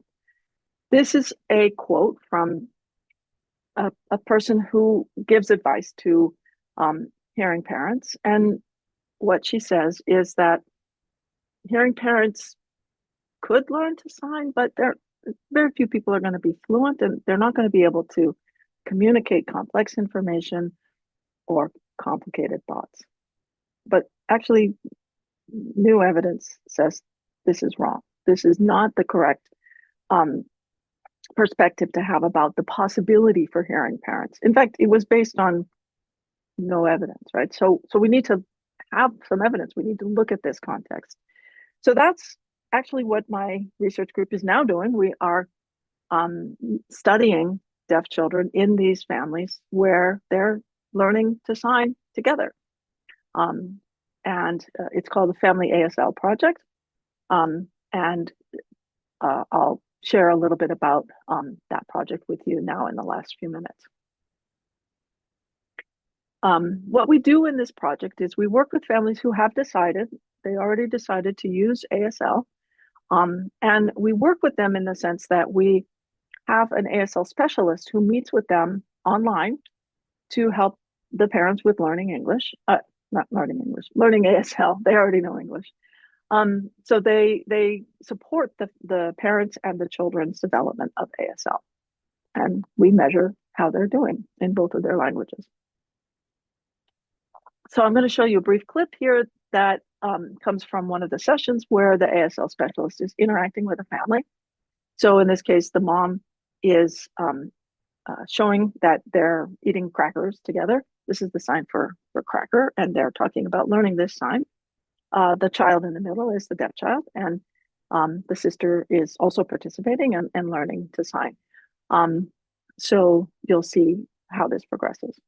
This is a quote from a person who gives advice to hearing parents. And what she says is that hearing parents could learn to sign, but very few people are going to be fluent and they're not going to be able to communicate complex information or complicated thoughts. But actually, new evidence says this is wrong. This is not the correct perspective to have about the possibility for hearing parents. In fact, it was based on no evidence, right? So we need to have some evidence. We need to look at this context. So that's actually what my research group is now doing. We are studying deaf children in these families where they're learning to sign together. And it's called the Family ASL Project. And I'll share a little bit about that project with you now in the last few minutes. What we do in this project is we work with families who have decided, they already decided to use ASL. And we work with them in the sense that we have an ASL specialist who meets with them online to help the parents with learning English, not learning English, learning ASL. They already know English. So they support the parents and the children's development of ASL. And we measure how they're doing in both of their languages. So I'm going to show you a brief clip here that comes from one of the sessions where the ASL specialist is interacting with a family. So in this case, the mom is showing that they're eating crackers together. This is the sign for cracker, and they're talking about learning this sign. The child in the middle is the deaf child, and the sister is also participating and learning to sign. So you'll see how this progresses.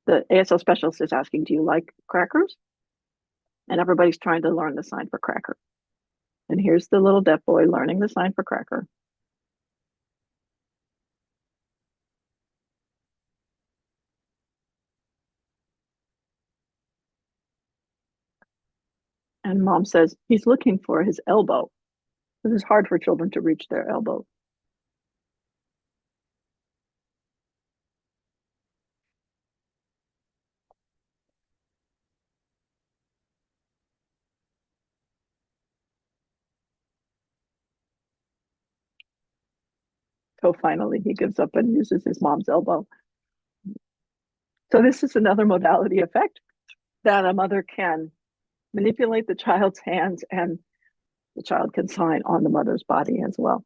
The ASL specialist is asking, do you like crackers? And everybody's trying to learn the sign for cracker. And here's the little deaf boy learning the sign for cracker. And mom says, he's looking for his elbow. This is hard for children to reach their elbow. So finally, he gives up and uses his mom's elbow. So this is another modality effect that a mother can manipulate the child's hands and the child can sign on the mother's body as well.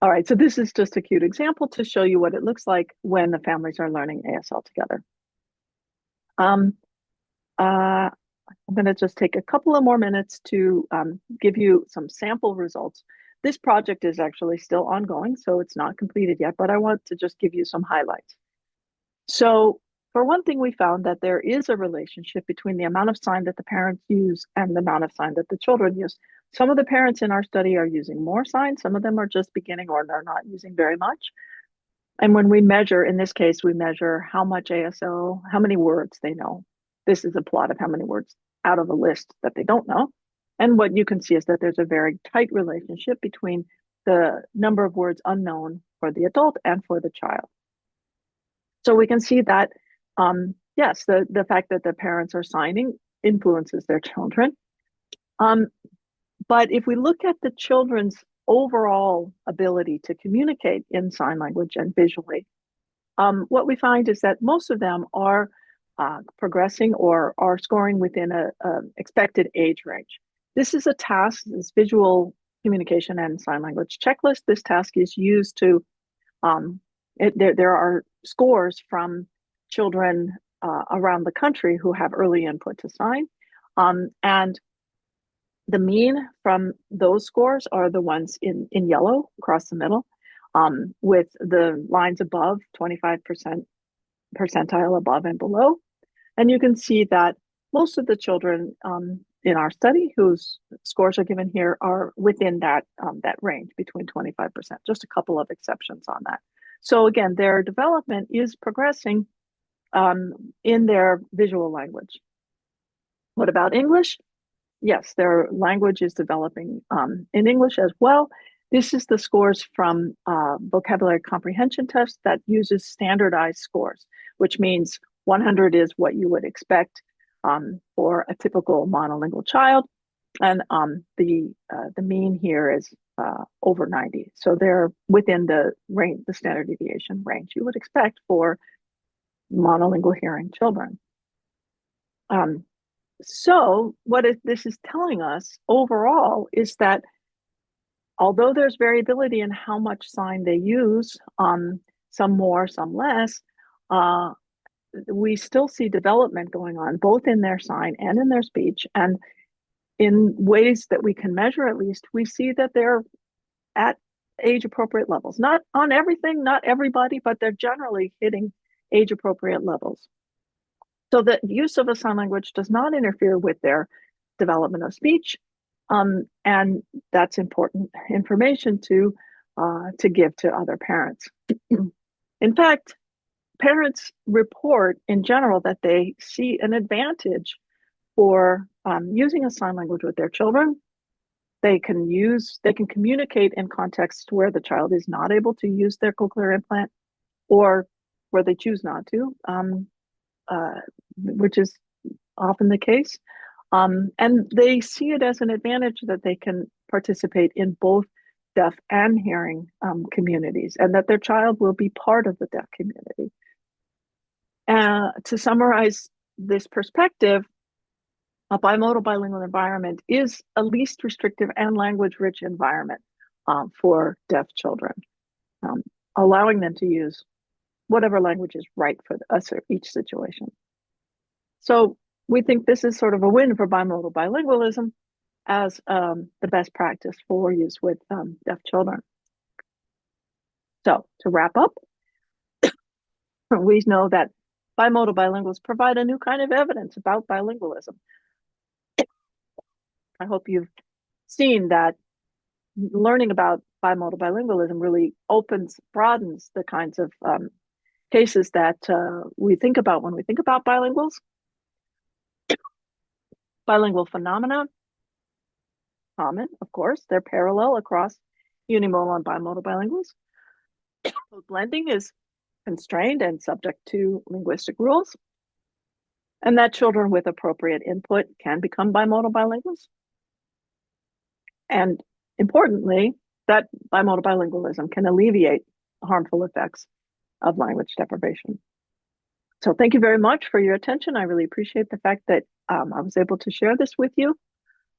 All right, so this is just a cute example to show you what it looks like when the families are learning ASL together. I'm going to just take a couple of more minutes to give you some sample results. This project is actually still ongoing, so it's not completed yet, but I want to just give you some highlights. So for one thing, we found that there is a relationship between the amount of sign that the parents use and the amount of sign that the children use. Some of the parents in our study are using more signs. Some of them are just beginning or they're not using very much. And when we measure, in this case, we measure how much ASL, how many words they know. This is a plot of how many words out of a list that they don't know. And what you can see is that there's a very tight relationship between the number of words unknown for the adult and for the child. So we can see that, yes, the fact that the parents are signing influences their children. But if we look at the children's overall ability to communicate in sign language and visually, what we find is that most of them are progressing or are scoring within a expected age range. This is a task, this visual communication and sign language checklist. This task is used to, there are scores from children around the country who have early input to sign. And the mean from those scores are the ones in yellow across the middle, with the lines above 25% percentile above and below. And you can see that most of the children in our study whose scores are given here are within that range between 25%, just a couple of exceptions on that. So again, their development is progressing in their visual language. What about English? Yes, their language is developing in English as well. This is the scores from vocabulary comprehension test that uses standardized scores, which means 100 is what you would expect for a typical monolingual child. And the mean here is over 90. So they're within the range, the standard deviation range you would expect for monolingual hearing children. So what this is telling us overall is that although there's variability in how much sign they use, some more, some less, we still see development going on both in their sign and in their speech. And in ways that we can measure, at least, we see that they're at age appropriate levels. Not on everything, not everybody, but they're generally hitting age appropriate levels. So the use of a sign language does not interfere with their development of speech. And that's important information to give to other parents. In fact, parents report in general that they see an advantage for using a sign language with their children. They can communicate in contexts where the child is not able to use their cochlear implant or where they choose not to, which is often the case. And they see it as an advantage that they can participate in both deaf and hearing communities, and that their child will be part of the deaf community. To summarize this perspective, a bimodal bilingual environment is a least restrictive and language-rich environment for deaf children, allowing them to use whatever language is right for us or each situation. So we think this is sort of a win for bimodal bilingualism as the best practice for use with deaf children. So to wrap up, we know that bimodal bilinguals provide a new kind of evidence about bilingualism. I hope you've seen that learning about bimodal bilingualism really broadens the kinds of cases that we think about when we think about bilinguals. Bilingual phenomena, common, of course, they're parallel across unimodal and bimodal bilinguals. Blending is constrained and subject to linguistic rules, and that children with appropriate input can become bimodal bilinguals. And importantly, that bimodal bilingualism can alleviate harmful effects of language deprivation. So thank you very much for your attention. I really appreciate the fact that I was able to share this with you.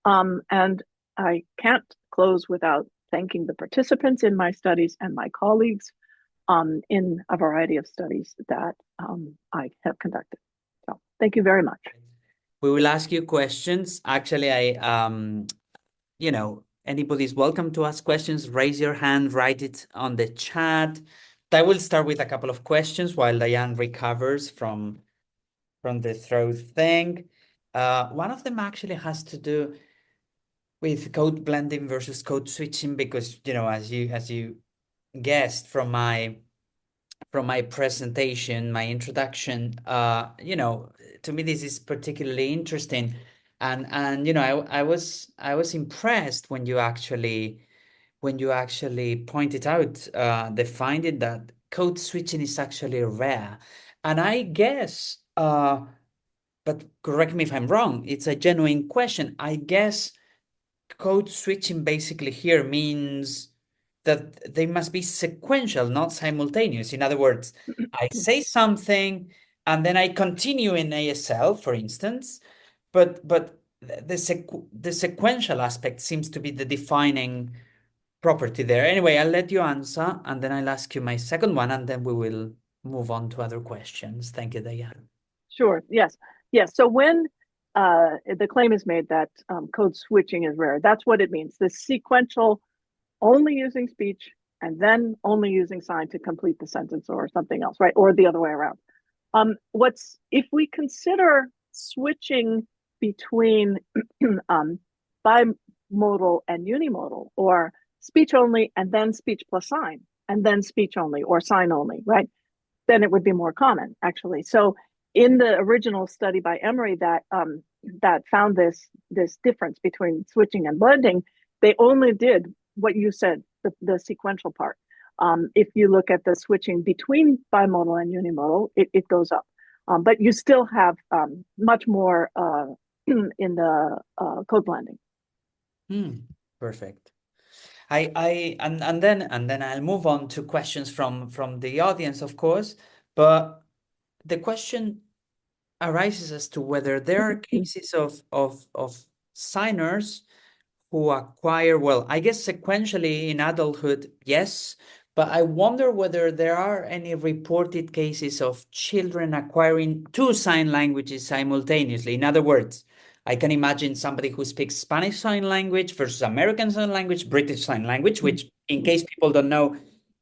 And I can't close without thanking the participants in my studies and my colleagues in a variety of studies that I have conducted. So thank you very much. We will ask you questions. Actually, anybody's welcome to ask questions. Raise your hand, write it on the chat. I will start with a couple of questions while Diane recovers from the throat thing. One of them actually has to do with code blending versus code switching, because as you guessed from my presentation, my introduction, to me this is particularly interesting, and I was impressed when you actually pointed out the finding that code switching is actually rare, and I guess, but correct me if I'm wrong, it's a genuine question. I guess code switching basically here means that they must be sequential, not simultaneous. In other words, I say something and then I continue in ASL, for instance, but the sequential aspect seems to be the defining property there. Anyway, I'll let you answer, and then I'll ask you my second one, and then we will move on to other questions. Thank you, Diane. Sure. Yes. Yes. So when the claim is made that code switching is rare, that's what it means. The sequential, only using speech and then only using sign to complete the sentence or something else, right? Or the other way around. If we consider switching between bimodal and unimodal, or speech only and then speech plus sign, and then speech only or sign only, right? Then it would be more common, actually. So in the original study by Emery that found this difference between switching and blending, they only did what you said, the sequential part. If you look at the switching between bimodal and unimodal, it goes up. But you still have much more in the code blending. Perfect. And then I'll move on to questions from the audience, of course. But the question arises as to whether there are cases of signers who acquire, well, I guess sequentially in adulthood, yes, but I wonder whether there are any reported cases of children acquiring two sign languages simultaneously. In other words, I can imagine somebody who speaks Spanish Sign Language versus American Sign Language, British Sign Language, which, in case people don't know,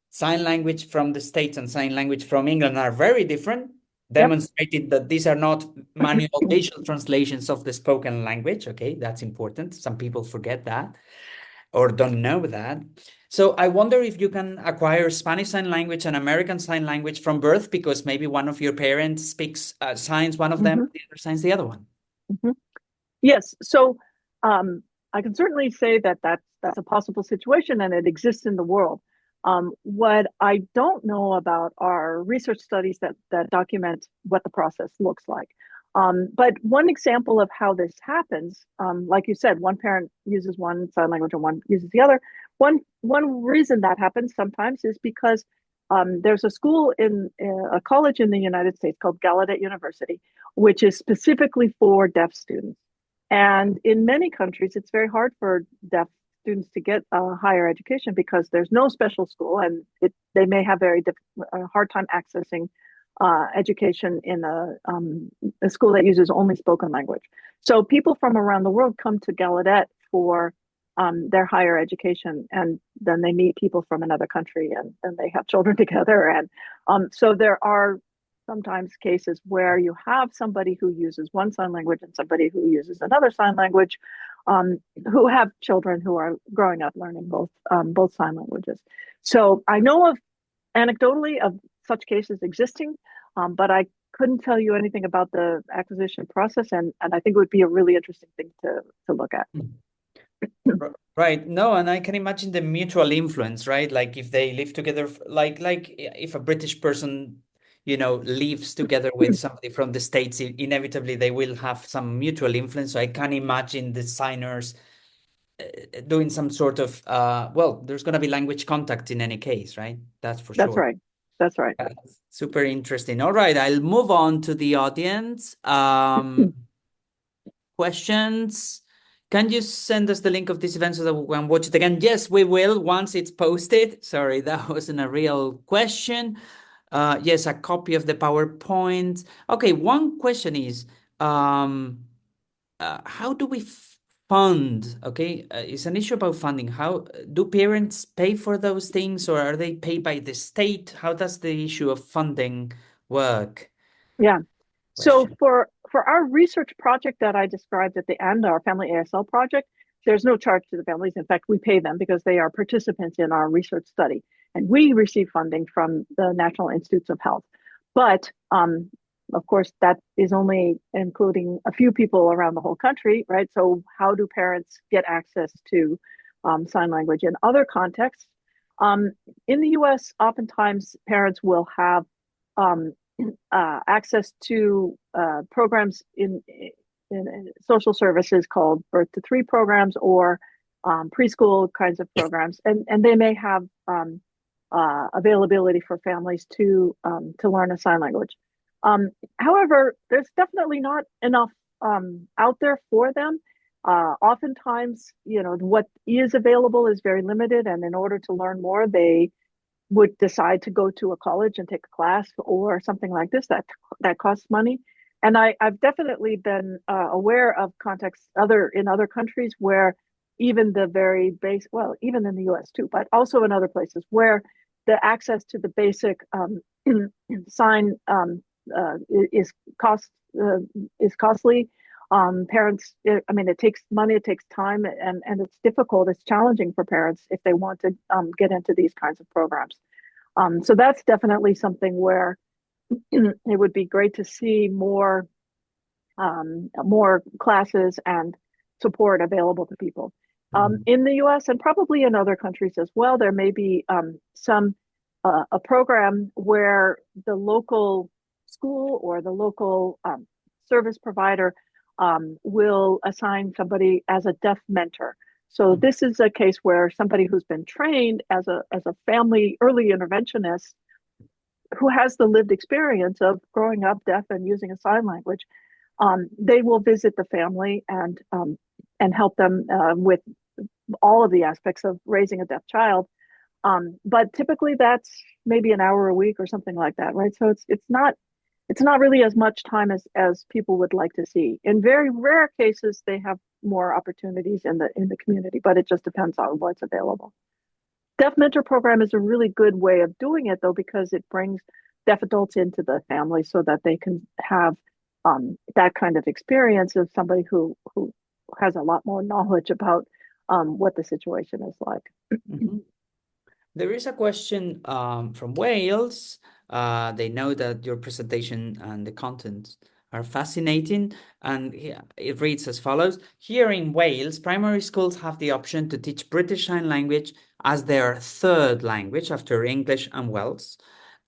sign language from the States and sign language from England are very different, demonstrated that these are not manual digital translations of the spoken language. Okay, that's important. Some people forget that or don't know that. So I wonder if you can acquire Spanish Sign Language and American Sign Language from birth, because maybe one of your parents speaks signs, one of them, the other signs the other one. Yes. So I can certainly say that that's a possible situation, and it exists in the world. What I don't know about are research studies that document what the process looks like. But one example of how this happens, like you said, one parent uses one sign language and one uses the other. One reason that happens sometimes is because there's a school in a college in the United States called Gallaudet University, which is specifically for deaf students. And in many countries, it's very hard for deaf students to get a higher education because there's no special school, and they may have a hard time accessing education in a school that uses only spoken language. So people from around the world come to Gallaudet for their higher education, and then they meet people from another country, and they have children together. And so there are sometimes cases where you have somebody who uses one sign language and somebody who uses another sign language, who have children who are growing up learning both sign languages. So I know of anecdotally of such cases existing, but I couldn't tell you anything about the acquisition process, and I think it would be a really interesting thing to look at. Right. No, and I can imagine the mutual influence, right? Like if they live together, like if a British person, lives together with somebody from the States, inevitably they will have some mutual influence. So I can imagine the signers doing some sort of, there's going to be language contact in any case, right? That's for sure. That's right. That's right. Super interesting. All right, I'll move on to the audience. Questions? Can you send us the link of this event so that we can watch it again? Yes, we will once it's posted. Sorry, that wasn't a real question. Yes, a copy of the PowerPoint. Okay, one question is, how do we fund? Okay, it's an issue about funding. How do parents pay for those things, or are they paid by the state? How does the issue of funding work? Yeah. So for our research project that I described at the end, our family ASL project, there's no charge to the families. In fact, we pay them because they are participants in our research study. And we receive funding from the National Institutes of Health. But of course, that is only including a few people around the whole country, right? So how do parents get access to sign language in other contexts? In the US, oftentimes parents will have access to programs in social services called birth to three programs or preschool kinds of programs, and they may have availability for families to learn a sign language. However, there's definitely not enough out there for them. Oftentimes, what is available is very limited, and in order to learn more, they would decide to go to a college and take a class or something like this that costs money. And I've definitely been aware of contexts in other countries where even the very base, well, even in the US too, but also in other places where the access to the basic sign is costly. Parents, it takes money, it takes time, and it's difficult. It's challenging for parents if they want to get into these kinds of programs. So that's definitely something where it would be great to see more classes and support available to people. In the US and probably in other countries as well, there may be a program where the local school or the local service provider will assign somebody as a deaf mentor. So this is a case where somebody who's been trained as a family early interventionist who has the lived experience of growing up deaf and using a sign language, they will visit the family and help them with all of the aspects of raising a deaf child. But typically that's maybe an hour a week or something like that, right? So it's not really as much time as people would like to see. In very rare cases, they have more opportunities in the community, but it just depends on what's available. Deaf Mentor Program is a really good way of doing it, though, because it brings deaf adults into the family so that they can have that kind of experience of somebody who has a lot more knowledge about what the situation is like. Mm-hmm. There is a question from Wales. They know that your presentation and the content are fascinating, and it reads as follows. Here in Wales, primary schools have the option to teach British Sign Language as their third language after English and Welsh.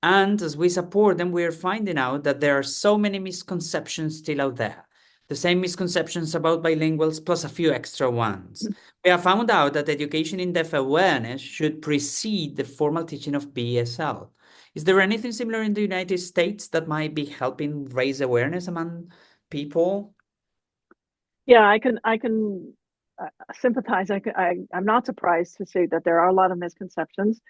And as we support them, we're finding out that there are so many misconceptions still out there. The same misconceptions about bilinguals plus a few extra ones. We have found out that education in deaf awareness should precede the formal teaching of BSL. Is there anything similar in the United States that might be helping raise awareness among people? Yeah, I can sympathize. I'm not surprised to see that there are a lot of misconceptions.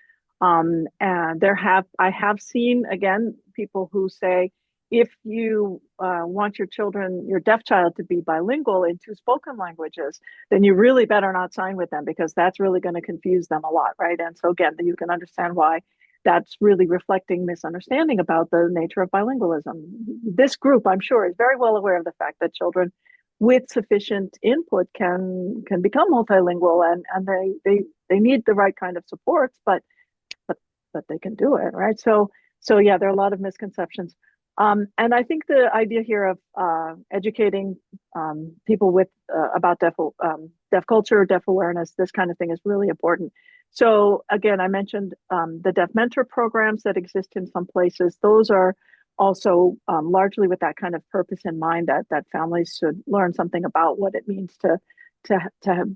And I have seen, again, people who say, if you want your deaf child to be bilingual in two spoken languages, then you really better not sign with them because that's really going to confuse them a lot, right? And so again, you can understand why that's really reflecting misunderstanding about the nature of bilingualism. This group, I'm sure, is very well aware of the fact that children with sufficient input can become multilingual, and they need the right kind of supports, but they can do it, right? So yeah, there are a lot of misconceptions. And I think the idea here of educating people about deaf culture, deaf awareness, this kind of thing is really important. So again, I mentioned the deaf mentor programs that exist in some places. Those are also largely with that kind of purpose in mind, that families should learn something about what it means to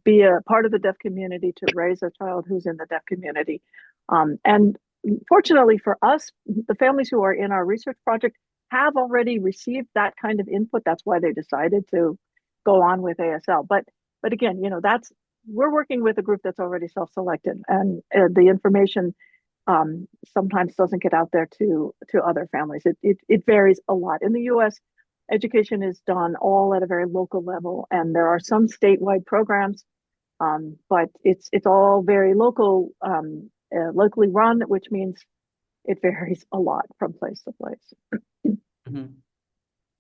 be a part of the deaf community, to raise a child who's in the deaf community. And fortunately for us, the families who are in our research project have already received that kind of input. That's why they decided to go on with ASL. But again, we're working with a group that's already self-selected, and the information sometimes doesn't get out there to other families. It varies a lot. In the US, education is done all at a very local level, and there are some statewide programs, but it's all very local, locally run, which means it varies a lot from place to place. Mm-hmm.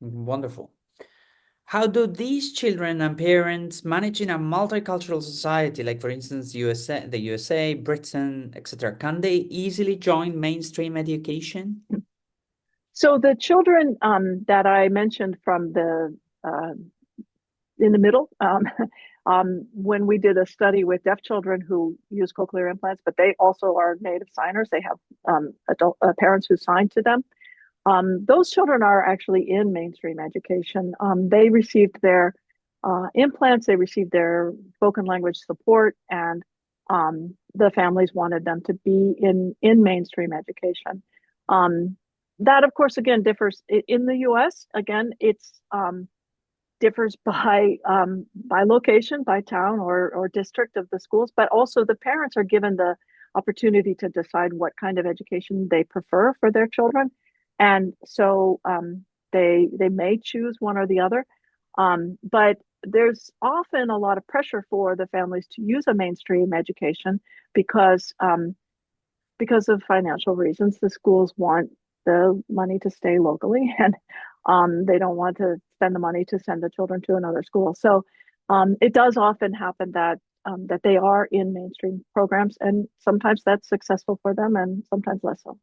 Wonderful. how do these children and parents manage in a multicultural society, like for instance, the USA, Britain, etc.? Can they easily join mainstream education? So the children that I mentioned from the in the middle, when we did a study with deaf children who use cochlear implants, but they also are native signers. They have adult parents who sign to them. Those children are actually in mainstream education. They received their implants, they received their spoken language support, and the families wanted them to be in mainstream education. That, of course, again, differs in the US. Again, it's differs by location, by town or district of the schools, but also the parents are given the opportunity to decide what kind of education they prefer for their children. And so they may choose one or the other. But there's often a lot of pressure for the families to use a mainstream education because of financial reasons. The schools want the money to stay locally, and they don't want to spend the money to send the children to another school. So it does often happen that they are in mainstream programs, and sometimes that's successful for them and sometimes less so.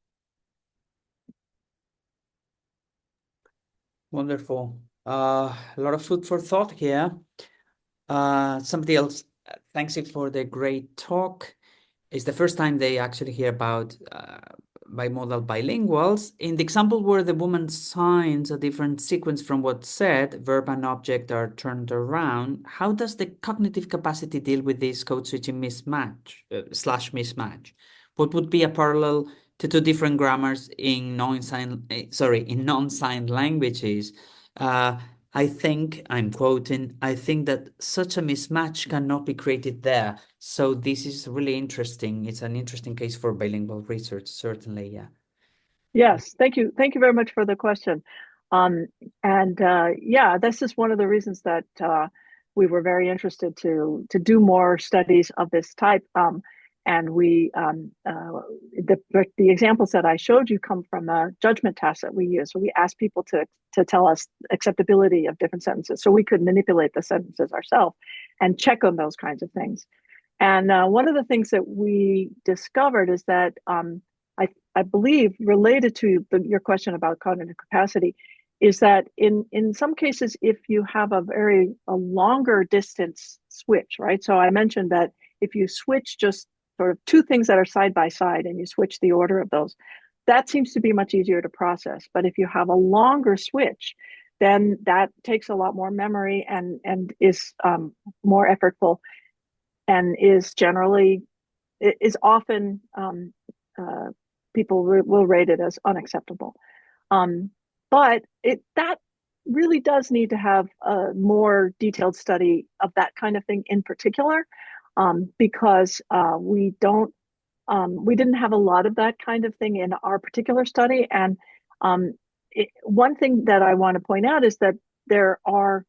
Wonderful. A lot of food for thought here. Somebody else thanks you for the great talk. It's the first time they actually hear about bimodal bilinguals. In the example where the woman signs a different sequence from what's said, verb and object are turned around, how does the cognitive capacity deal with this code switching mismatch, /mismatch? What would be a parallel to two different grammars in non-signed languages? I think, I'm quoting, I think that such a mismatch cannot be created there. So this is really interesting. It's an interesting case for bilingual research, certainly, yeah. Yes, thank you. Thank you very much for the question. Yeah, this is one of the reasons that we were very interested to do more studies of this type. And we the examples that I showed you come from a judgment test that we use. So we asked people to tell us acceptability of different sentences, so we could manipulate the sentences ourselves and check on those kinds of things. And one of the things that we discovered is that I believe related to your question about cognitive capacity is that in some cases, if you have a longer distance switch, right? So I mentioned that if you switch just sort of two things that are side by side and you switch the order of those, that seems to be much easier to process. But if you have a longer switch, then that takes a lot more memory and is more effortful and is often people will rate it as unacceptable. But that really does need to have a more detailed study of that kind of thing in particular, because we didn't have a lot of that kind of thing in our particular study. And one thing that I want to point out is that there are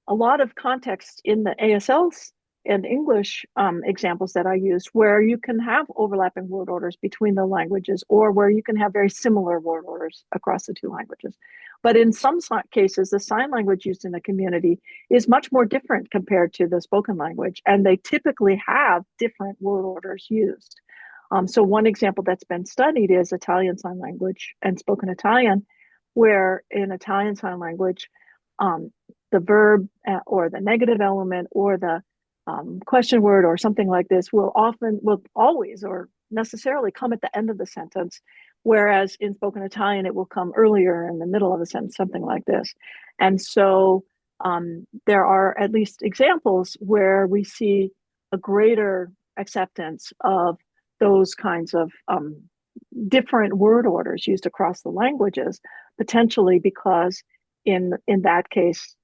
a lot of contexts in the ASLs and English examples that I used where you can have overlapping word orders between the languages, or where you can have very similar word orders across the two languages. But in some cases, the sign language used in the community is much more different compared to the spoken language, and they typically have different word orders used. So one example that's been studied is Italian Sign Language and spoken Italian, where in Italian Sign Language, the verb or the negative element or the question word or something like this will always or necessarily come at the end of the sentence, whereas in spoken Italian it will come earlier in the middle of the sentence, something like this. And so there are at least examples where we see a greater acceptance of those kinds of different word orders used across the languages, potentially because in that case,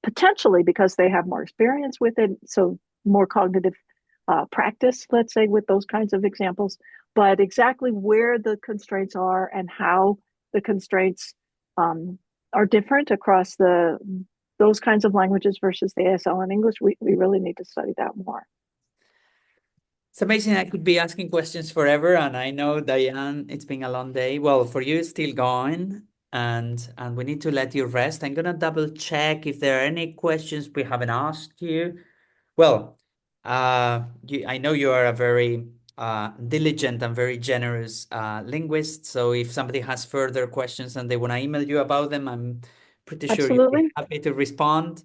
potentially because they have more experience with it, so more cognitive practice, let's say, with those kinds of examples. But exactly where the constraints are and how the constraints are different across those kinds of languages versus the ASL and English, we really need to study that more. It's amazing. I could be asking questions forever, and I know, Diane, it's been a long day. Well, for you, it's still going. and we need to let you rest. I'm gonna double check if there are any questions we haven't asked you. Well, I know you are a very diligent and very generous linguist. So if somebody has further questions and they want to email you about them, I'm pretty sure you'll be Absolutely. happy to respond.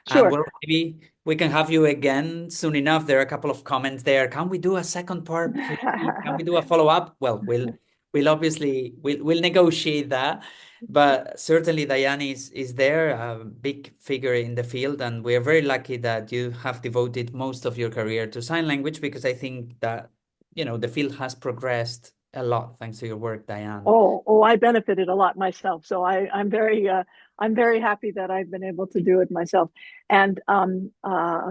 And Sure. well, maybe we can have you again soon enough. There are a couple of comments there. Can we do a second part, please? Can we do a follow-up? Well, we'll obviously we'll negotiate that. But certainly Diane is there, a big figure in the field, and we are very lucky that you have devoted most of your career to sign language, because I think that, the field has progressed a lot thanks to your work, Diane. I benefited a lot myself. So I'm very happy that I've been able to do it myself. And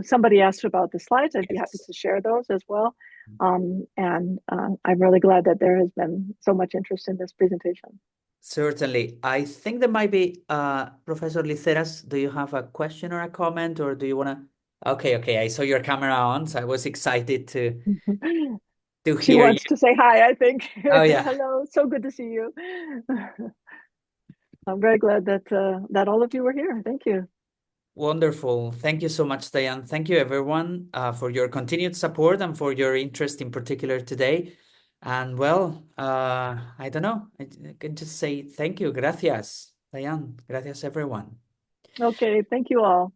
somebody asked about the slides. I'd be happy to share those as well. And I'm really glad that there has been so much interest in this presentation. Certainly. I think there might be, Professor Liceras, do you have a question or a comment, or do you want to? Okay. I saw your camera on, so I was excited to She hear wants you. to say hi, I think. Oh, yeah. Hello, so good to see you. I'm very glad that all of you were here. Thank you. Wonderful. Thank you so much, Diane. Thank you, everyone, for your continued support and for your interest in particular today. And well, I don't know. I can just say thank you. Gracias, Diane. Gracias, everyone. Okay, thank you all.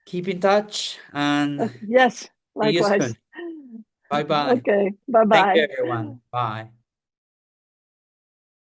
Keep in touch and Yes, see you likewise. soon. Bye-bye. Okay, Thank you, bye-bye. everyone. Bye.